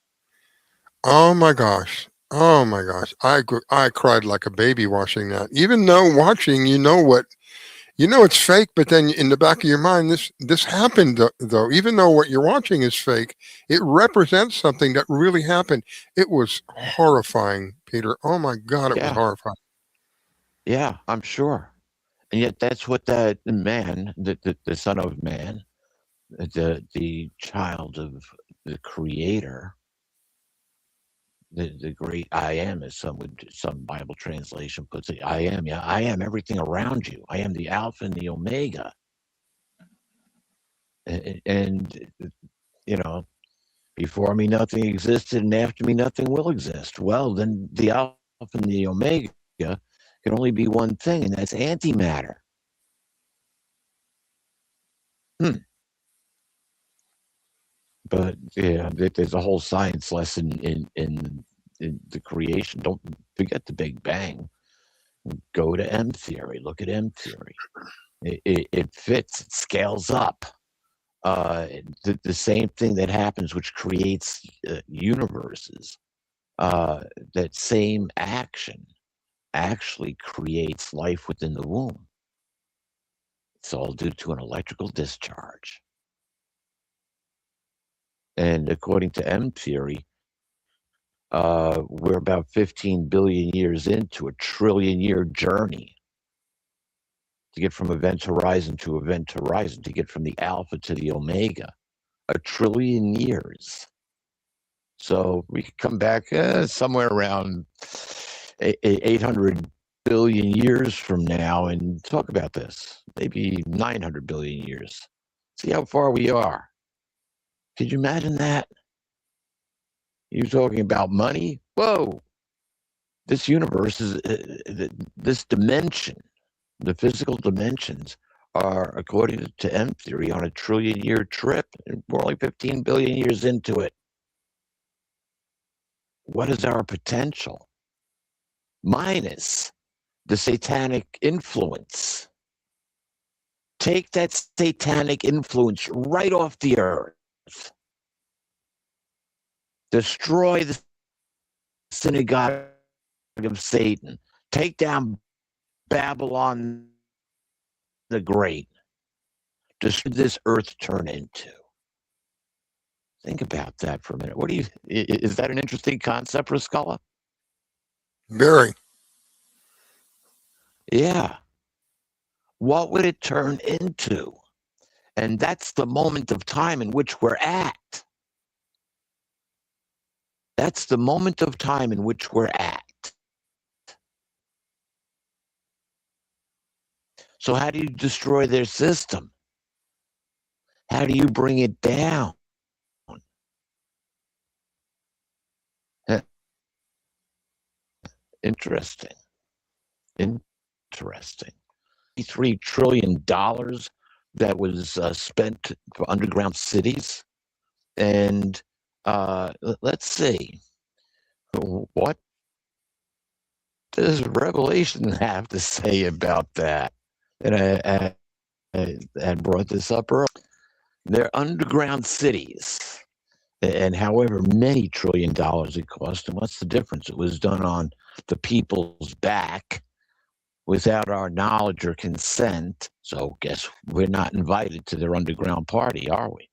Oh my gosh! I cried like a baby watching that. Even though watching, it's fake, but then in the back of your mind, this happened though. Even though what you're watching is fake, it represents something that really happened. It was horrifying, Peter. Oh my God, it was horrifying.
Yeah, I'm sure. And yet that's what that man, the Son of Man, the child of the Creator, the great I am, as some Bible translation puts it. I am, I am everything around you. I am the Alpha and the Omega. And before me nothing existed, and after me nothing will exist. Well, then the Alpha and the Omega can only be one thing, and that's antimatter. But there's a whole science lesson in the creation. Don't forget the Big Bang. Go to M theory. Look at M theory. It fits. It scales up. The same thing that happens, which creates universes. That same action actually creates life within the womb. It's all due to an electrical discharge. And according to M theory, we're about 15 billion years into a trillion-year journey to get from event horizon to event horizon, to get from the alpha to the omega. A trillion years. So we could come back somewhere around 800 billion years from now and talk about this. Maybe 900 billion years. See how far we are. Could you imagine that? You're talking about money? Whoa! This universe is, this dimension, the physical dimensions are, according to M theory, on a trillion-year trip. And we're only 15 billion years into it. What is our potential? Minus the satanic influence. Take that satanic influence right off the earth. Destroy the synagogue of Satan. Take down Babylon the Great. Just this earth turn into. Think about that for a minute. Is that an interesting concept, Rascala?
Very.
Yeah. What would it turn into? And that's the moment of time in which we're at. That's the moment of time in which we're at. So how do you destroy their system? How do you bring it down? Interesting. Interesting. $3 trillion that was spent for underground cities. And let's see, what does Revelation have to say about that? And I had brought this up earlier. They're underground cities, and however many $1 trillion it cost, and what's the difference? It was done on the people's back without our knowledge or consent. So guess we're not invited to their underground party, are we?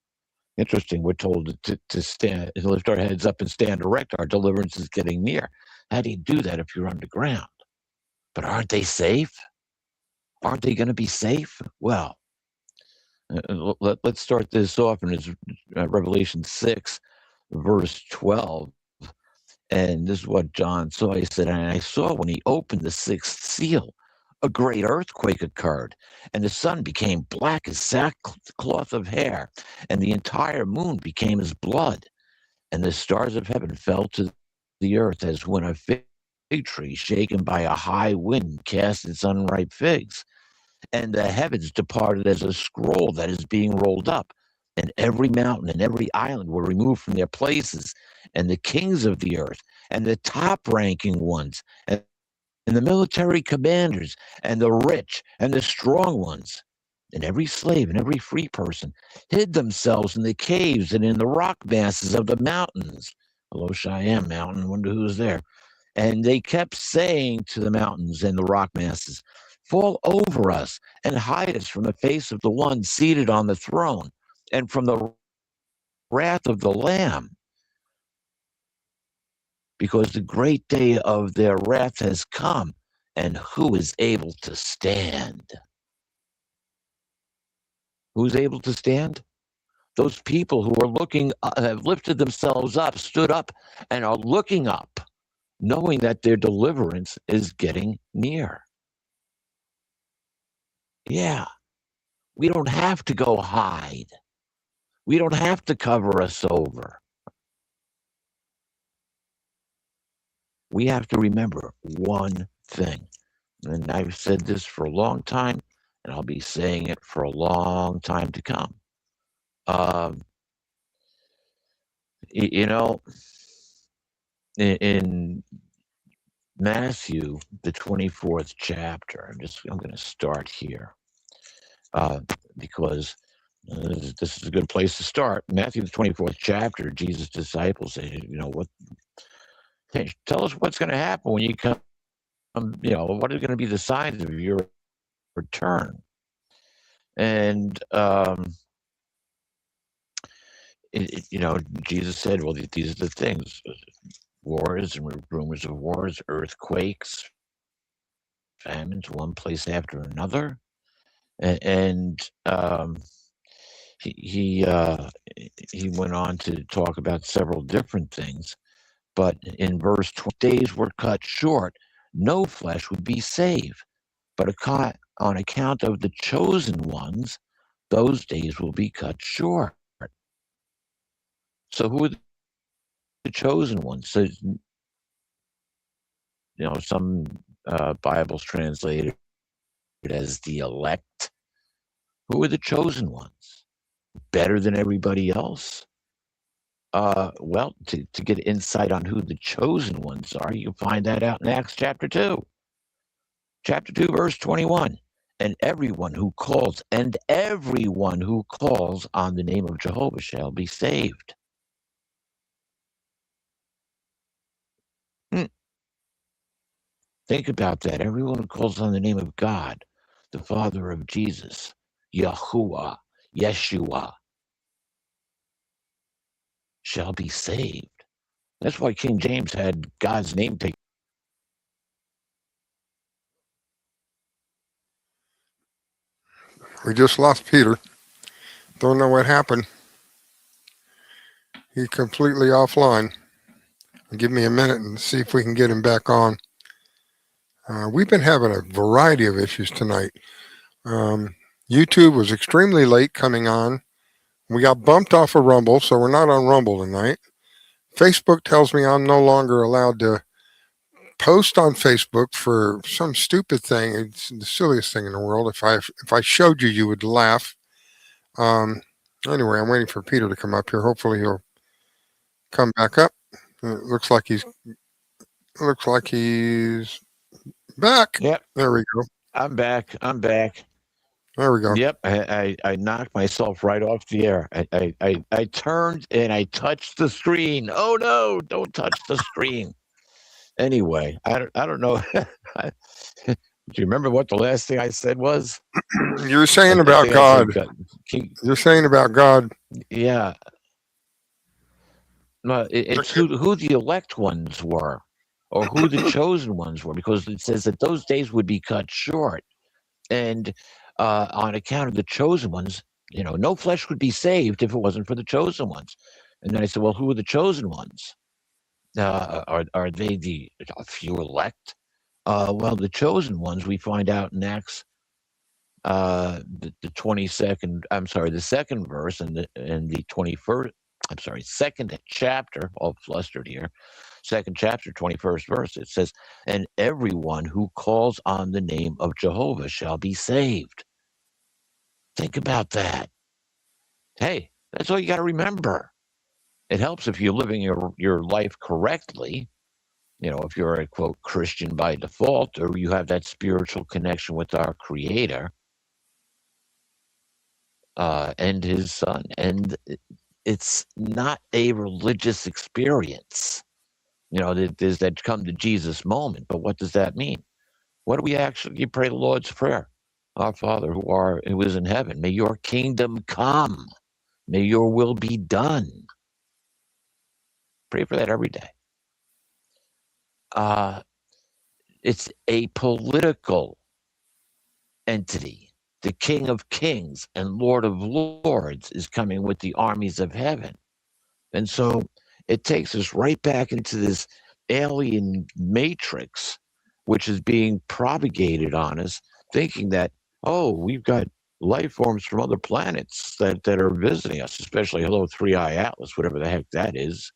Interesting. We're told to stand, to lift our heads up and stand erect. Our deliverance is getting near. How do you do that if you're underground? But aren't they safe? Aren't they going to be safe? Well, let's start this off in Revelation 6, verse 12. And this is what John saw. He said, and I saw when he opened the sixth seal, a great earthquake occurred, and the sun became black as sackcloth of hair, and the entire moon became as blood, and the stars of heaven fell to the earth as when a fig tree shaken by a high wind casts its unripe figs. And the heavens departed as a scroll that is being rolled up, and every mountain and every island were removed from their places, and the kings of the earth, and the top-ranking ones, and the military commanders, and the rich, and the strong ones, and every slave and every free person hid themselves in the caves and in the rock masses of the mountains. Hello, Cheyenne Mountain, wonder who's there. And they kept saying to the mountains and the rock masses, fall over us and hide us from the face of the one seated on the throne and from the wrath of the Lamb. Because the great day of their wrath has come, and who is able to stand? Who's able to stand? Those people who are looking, have lifted themselves up, stood up, and are looking up, knowing that their deliverance is getting near. Yeah, we don't have to go hide. We don't have to cover us over. We have to remember one thing, and I've said this for a long time, and I'll be saying it for a long time to come. You know, in Matthew, the 24th chapter, I'm going to start here because this is a good place to start. Matthew, the 24th chapter, Jesus' disciples say, hey, tell us what's going to happen when you come, what are going to be the signs of your return? And, Jesus said, well, these are the things, wars and rumors of wars, earthquakes, famines, one place after another. And he went on to talk about several different things. But in verse 20, days were cut short, no flesh would be saved. But on account of the chosen ones, those days will be cut short. So who are the chosen ones? So, some Bibles translated it as the elect. Who are the chosen ones? Better than everybody else? Well, to get insight on who the chosen ones are, you find that out in Acts chapter 2. Chapter 2, verse 21. And everyone who calls on the name of Jehovah shall be saved. Think about that. Everyone who calls on the name of God, the Father of Jesus, Yahuwah, Yeshua, shall be saved. That's why King James had God's name taken.
We just lost Peter. Don't know what happened. He's completely offline. Give me a minute and see if we can get him back on. We've been having a variety of issues tonight. YouTube was extremely late coming on. We got bumped off of Rumble, so we're not on Rumble tonight. Facebook tells me I'm no longer allowed to post on Facebook for some stupid thing. It's the silliest thing in the world. If I showed you, you would laugh. Anyway, I'm waiting for Peter to come up here. Hopefully, he'll come back up. It looks like he's back.
Yep,
There we go.
I'm back.
There we go.
Yep, I knocked myself right off the air. I turned and I touched the screen. Oh no! Don't touch the screen. Anyway, I don't know. Do you remember what the last thing I said was?
You're saying
I
about
think I said
God. You're saying about God.
Yeah. No, it's who the elect ones were, or who the chosen ones were, because it says that those days would be cut short, and on account of the chosen ones, no flesh would be saved if it wasn't for the chosen ones. And then I said, well, who are the chosen ones? Are they the few elect? Well, the chosen ones we find out in Acts, the 22nd. I'm sorry, the second verse and the 21st. I'm sorry, second chapter. All flustered here. Second chapter, 21st verse. It says, "And everyone who calls on the name of Jehovah shall be saved." Think about that. Hey, that's all you got to remember. It helps if you're living your life correctly. If you're a quote Christian by default, or you have that spiritual connection with our Creator and His Son, and it's not a religious experience. There's that come to Jesus moment, but what does that mean? What do we actually? You pray the Lord's Prayer: Our Father who is in heaven, may your kingdom come, may your will be done. Pray for that every day. It's a political entity. The King of Kings and Lord of Lords is coming with the armies of heaven. And so it takes us right back into this alien matrix, which is being propagated on us, thinking that, oh, we've got life forms from other planets that are visiting us, especially Hello 3i Atlas, whatever the heck that is.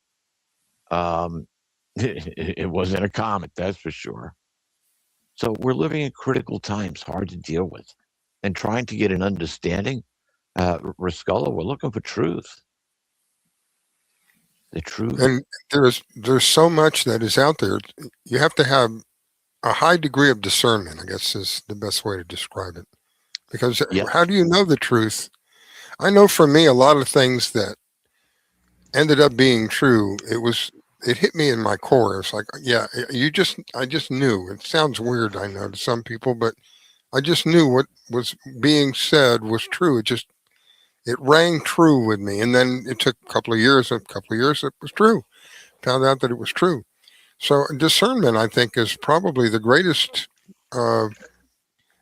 It wasn't a comet, that's for sure. So we're living in critical times, hard to deal with, and trying to get an understanding. Ruscolo, we're looking for truth. The truth.
And there's so much that is out there. You have to have a high degree of discernment, I guess is the best way to describe it. Because how do you know the truth? I know for me, a lot of things that ended up being true, it hit me in my core. It's like, yeah, I just knew. It sounds weird, I know, to some people, but I just knew what was being said was true. It rang true with me. And then it took a couple of years it was true. Found out that it was true. So discernment, I think, is probably the greatest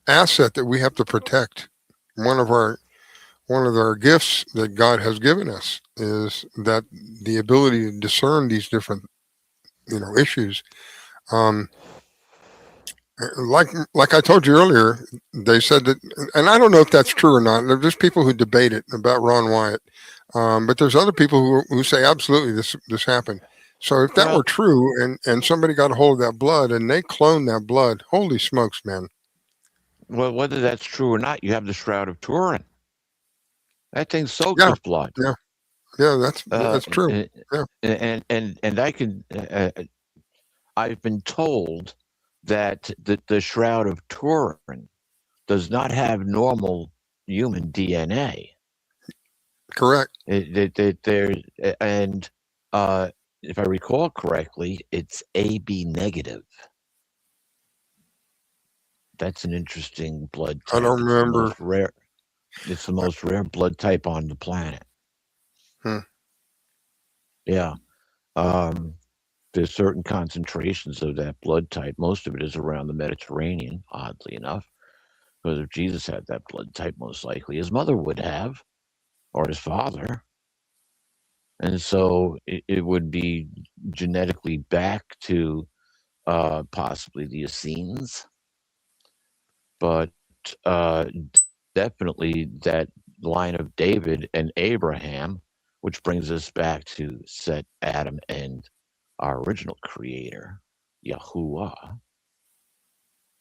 asset that we have to protect. One of our gifts that God has given us is that the ability to discern these different, issues. Like I told you earlier, they said that, and I don't know if that's true or not. There's just people who debate it about Ron Wyatt, but there's other people who say absolutely this happened. So if that were true, and somebody got a hold of that blood and they cloned that blood, holy smokes, man!
Well, whether that's true or not, you have the Shroud of Turin. That thing soaks with blood.
Yeah, that's true.
And I can. I've been told that the Shroud of Turin does not have normal human DNA.
Correct.
And if I recall correctly, it's AB negative. That's an interesting blood type.
I don't remember.
It's the most rare blood type on the planet. Yeah. There's certain concentrations of that blood type. Most of it is around the Mediterranean, oddly enough. Because if Jesus had that blood type, most likely his mother would have, or his father. And so it would be genetically back to possibly the Essenes. But definitely that line of David and Abraham, which brings us back to Set, Adam, and our original creator. Yahuwah,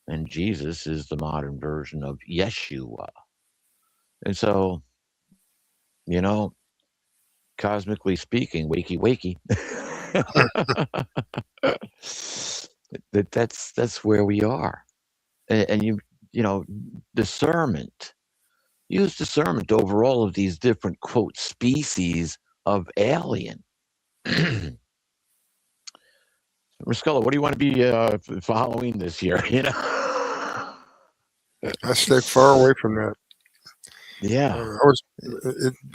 and Jesus is the modern version of Yeshua. And so, you know, cosmically speaking, wakey wakey. That's where we are. And you know, discernment. Use discernment over all of these different quote species of alien. Ruscella, what do you want to be for Halloween this year? You know,
I stay far away from that.
yeah,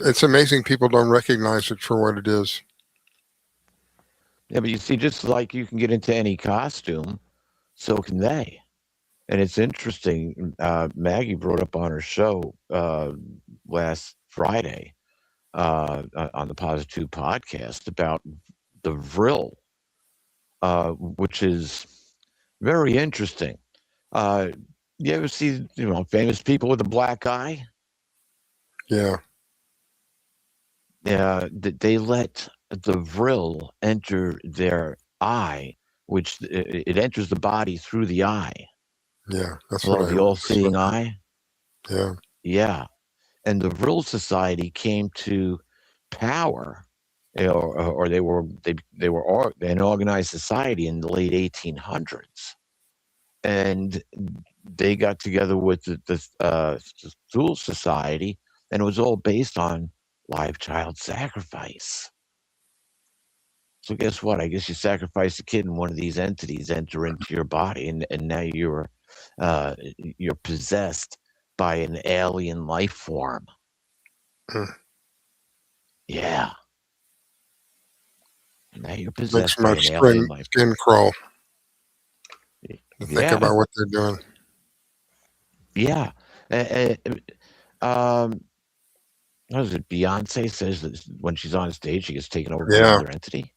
It's amazing people don't recognize it for what it is.
yeah. But you see, just like you can get into any costume, so can they. And it's interesting. Maggie brought up on her show last Friday on the Positive podcast about the Vril, which is very interesting. You ever see, famous people with a black eye?
Yeah.
Yeah, they let the Vril enter their eye, which it enters the body through the eye.
Yeah, that's
Hello,
what
the all-seeing eye.
Yeah.
Yeah, and the Vril Society came to power, or they were an organized society in the late 1800s, and they got together with the Thule Society, and it was all based on live child sacrifice. So guess what? I guess you sacrifice a kid, and one of these entities enter into your body, and now you're possessed by an alien life form. Yeah. Now you're possessed by an alien life form.
Skin crawl. Think about what they're doing.
Yeah. What is it? Beyonce says that when she's on stage, she gets taken over by another entity.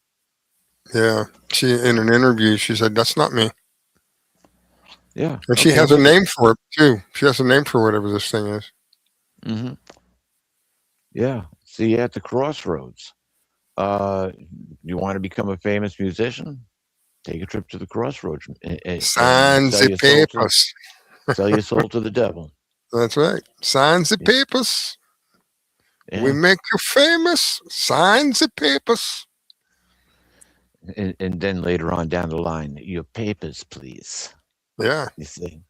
Yeah. She, in an interview, she said, "That's not me."
Yeah.
And she has a name for it too. She has a name for whatever this thing is.
Mm-hmm. Yeah. See, at the crossroads. You want to become a famous musician? Take a trip to the crossroads.
Signs and papers.
Sell your soul to the devil.
That's right. Signs and papers. Yeah. We make you famous. Signs and papers.
And then later on down the line, your papers, please.
Yeah.
You see?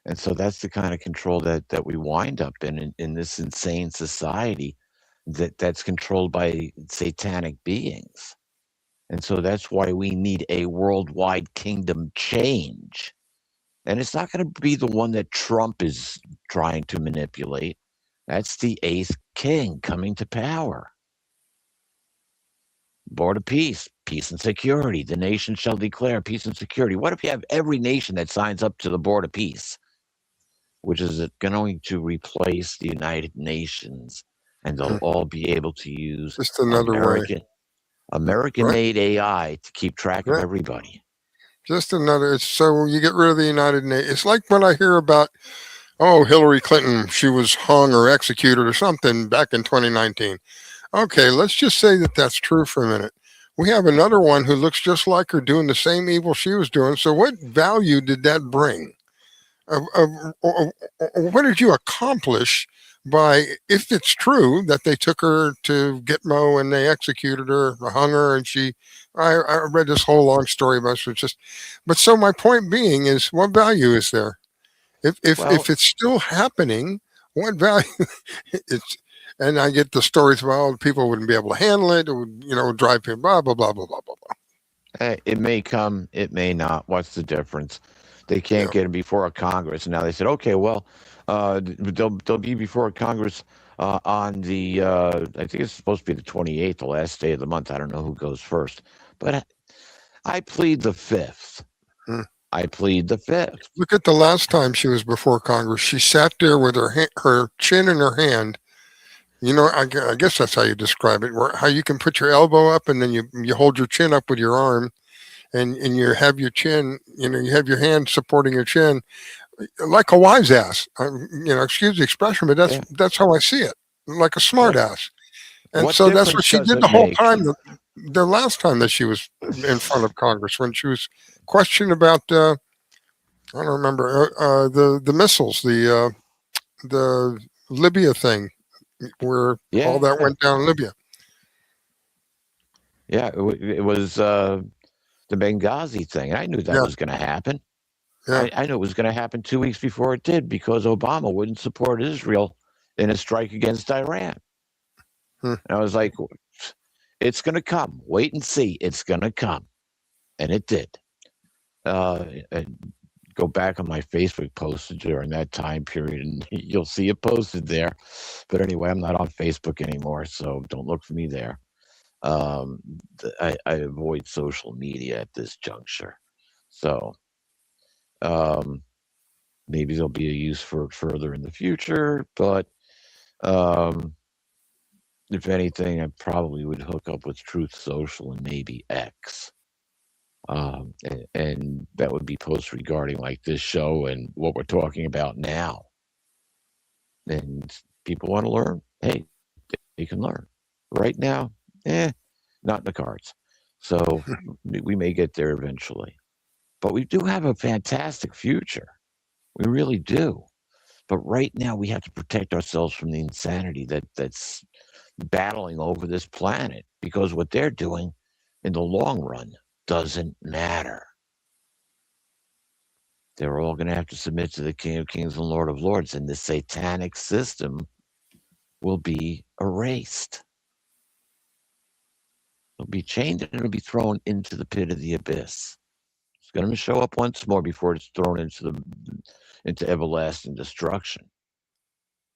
And so that's the kind of control that we wind up in this insane society that's controlled by satanic beings. And so that's why we need a worldwide kingdom change. And it's not going to be the one that Trump is trying to manipulate. That's the 8th king coming to power. Board of Peace, peace and security. The nation shall declare peace and security. What if you have every nation that signs up to the Board of Peace, which is going to replace the United Nations, and they'll all be able to use
just another
American-made AI to keep track of everybody.
Just another. So you get rid of the United Nations. It's like when I hear about, Hillary Clinton, she was hung or executed or something back in 2019. Okay, let's just say that that's true for a minute. We have another one who looks just like her doing the same evil she was doing. So what value did that bring? What did you accomplish by, if it's true that they took her to Gitmo and they executed her, hung her, and I read this whole long story about it. But so my point being is, what value is there? If it's still happening, what value? And I get the stories about people wouldn't be able to handle it. It would, drive people, blah, blah, blah, blah, blah, blah, blah.
It may come, it may not. What's the difference? They can't get him before a Congress. And now they said, okay, well, they'll be before Congress on the, I think it's supposed to be the 28th, the last day of the month. I don't know who goes first. But I plead the 5th. I plead the 5th.
Look at the last time she was before Congress. She sat there with her chin in her hand. I guess that's how you describe it, how you can put your elbow up and then you hold your chin up with your arm and you have your chin, you have your hand supporting your chin like a wise ass. Excuse the expression, but that's how I see it, like a smart ass. And so that's what she did the whole time. the last time that she was in front of Congress, when she was questioned about, I don't remember, the missiles, the Libya thing, where all that went down in Libya.
Yeah, it was the Benghazi thing. I knew that
Yeah.
was going to happen.
Yeah.
I knew it was going to happen 2 weeks before it did, because Obama wouldn't support Israel in a strike against Iran. And I was like, it's going to come. Wait and see. It's going to come. And it did. And go back on my Facebook post during that time period, and you'll see it posted there. But anyway, I'm not on Facebook anymore, so don't look for me there. I avoid social media at this juncture. So maybe there'll be a use for it further in the future, but if anything, I probably would hook up with Truth Social and maybe X. And that would be posts regarding like this show and what we're talking about now. And people want to learn, hey, they can learn. Right now, not in the cards. So we may get there eventually. But we do have a fantastic future. We really do. But right now we have to protect ourselves from the insanity that's battling over this planet, because what they're doing in the long run doesn't matter. They're all going to have to submit to the King of Kings and Lord of Lords, and the satanic system will be erased. It'll be chained and it'll be thrown into the pit of the abyss. It's going to show up once more before it's thrown into everlasting destruction.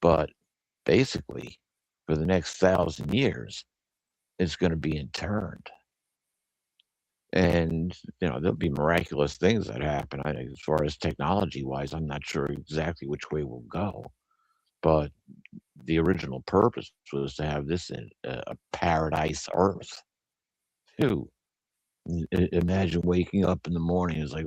But basically, for the next 1,000 years, it's going to be interned. And, there'll be miraculous things that happen. As far as technology-wise, I'm not sure exactly which way we'll go. But the original purpose was to have this in a paradise Earth. Imagine waking up in the morning. It's like,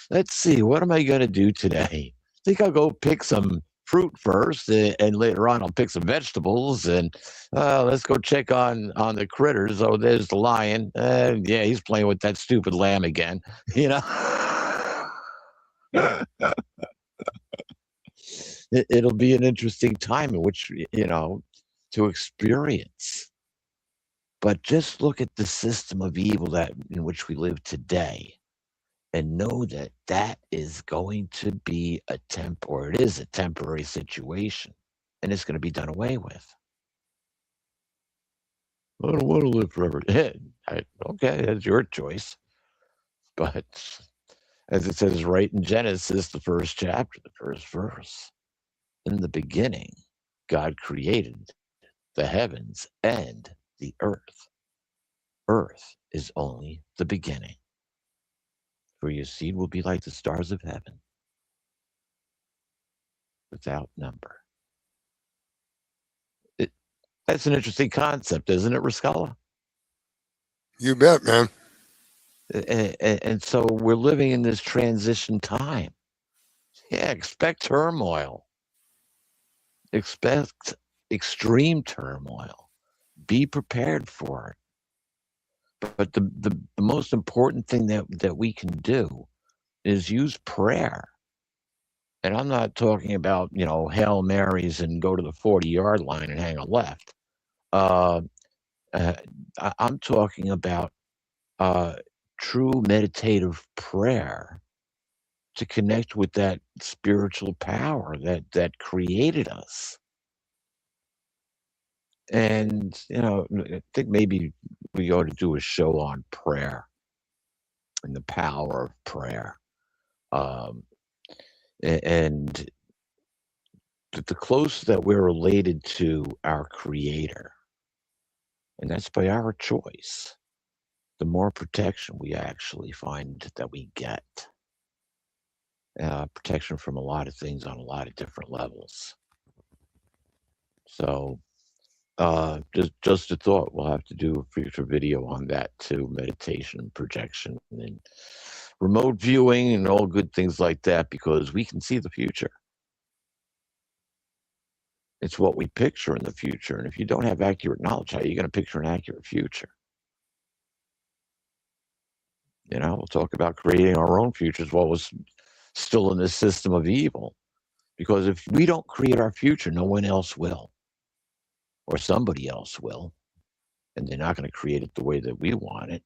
let's see, what am I going to do today? I think I'll go pick some fruit first, and later on I'll pick some vegetables, and let's go check on the critters. Oh, there's the lion. Yeah, he's playing with that stupid lamb again. It'll be an interesting time in which, to experience. But just look at the system of evil in which we live today, and know that that is going to be it is a temporary situation, and it's going to be done away with. I don't want to live forever. Okay, that's your choice. But as it says right in Genesis, the first chapter, the first verse, in the beginning, God created the heavens and the earth. Earth is only the beginning. For your seed will be like the stars of heaven, without number. That's an interesting concept, isn't it, Rascala?
You bet, man.
And so we're living in this transition time. Yeah, expect turmoil. Expect extreme turmoil. Be prepared for it. But the most important thing that we can do is use prayer. And I'm not talking about, Hail Marys and go to the 40-yard line and hang a left. I'm talking about true meditative prayer to connect with that spiritual power that created us. And, I think maybe we ought to do a show on prayer and the power of prayer. And the closer that we're related to our Creator, and that's by our choice, the more protection we actually find that we get. Protection from a lot of things on a lot of different levels. So, just a thought. We'll have to do a future video on that too: meditation, projection, and remote viewing, and all good things like that, because we can see the future. It's what we picture in the future, and if you don't have accurate knowledge, how are you going to picture an accurate future? We'll talk about creating our own futures while we're still in this system of evil. Because if we don't create our future, no one else will, or somebody else will, and they're not going to create it the way that we want it.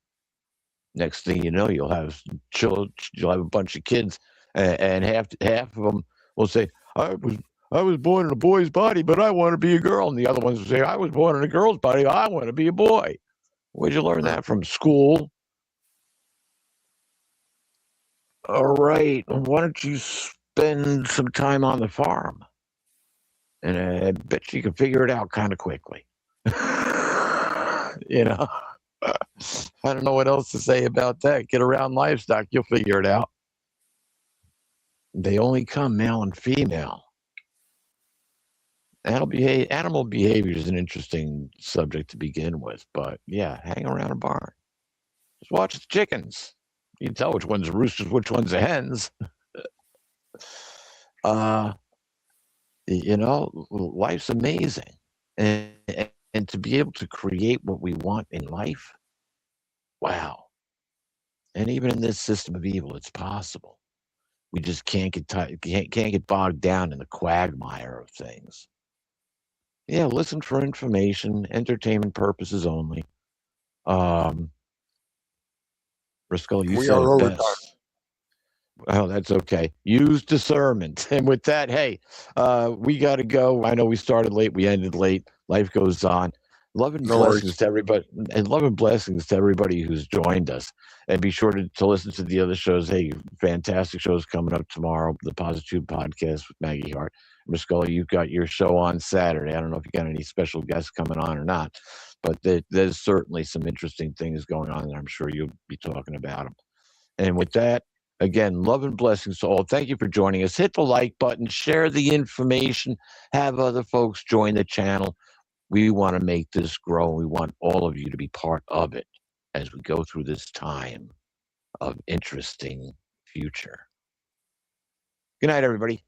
Next thing you know, you'll have a bunch of kids, and half of them will say, "I was born in a boy's body, but I want to be a girl," and the other ones will say, "I was born in a girl's body, I want to be a boy." Where'd you learn that from? School? All right. Why don't you spend some time on the farm? And I bet you can figure it out kind of quickly. I don't know what else to say about that. Get around livestock, you'll figure it out. They only come male and female. Animal behavior is an interesting subject to begin with, but yeah, hang around a barn. Just watch the chickens. You can tell which one's roosters, which one's the hens. Life's amazing. And to be able to create what we want in life, wow. And even in this system of evil, it's possible. We just can't get bogged down in the quagmire of things. Yeah, listen for information, entertainment purposes only. Risco, you
We
said
are
it
overtime.
best. Oh, that's okay. Use discernment. And with that, hey, we got to go. I know we started late, we ended late. Life goes on. Love and
No
blessings
worries.
to everybody, and love and blessings to everybody who's joined us. And be sure to listen to the other shows. Hey, fantastic shows coming up tomorrow. The Positude Podcast with Maggie Hart. Miss Scully, you've got your show on Saturday. I don't know if you got any special guests coming on or not, but there's certainly some interesting things going on, and I'm sure you'll be talking about them. And with that, again, love and blessings to all. Thank you for joining us. Hit the like button, share the information, have other folks join the channel. We want to make this grow. We want all of you to be part of it as we go through this time of interesting future. Good night, everybody.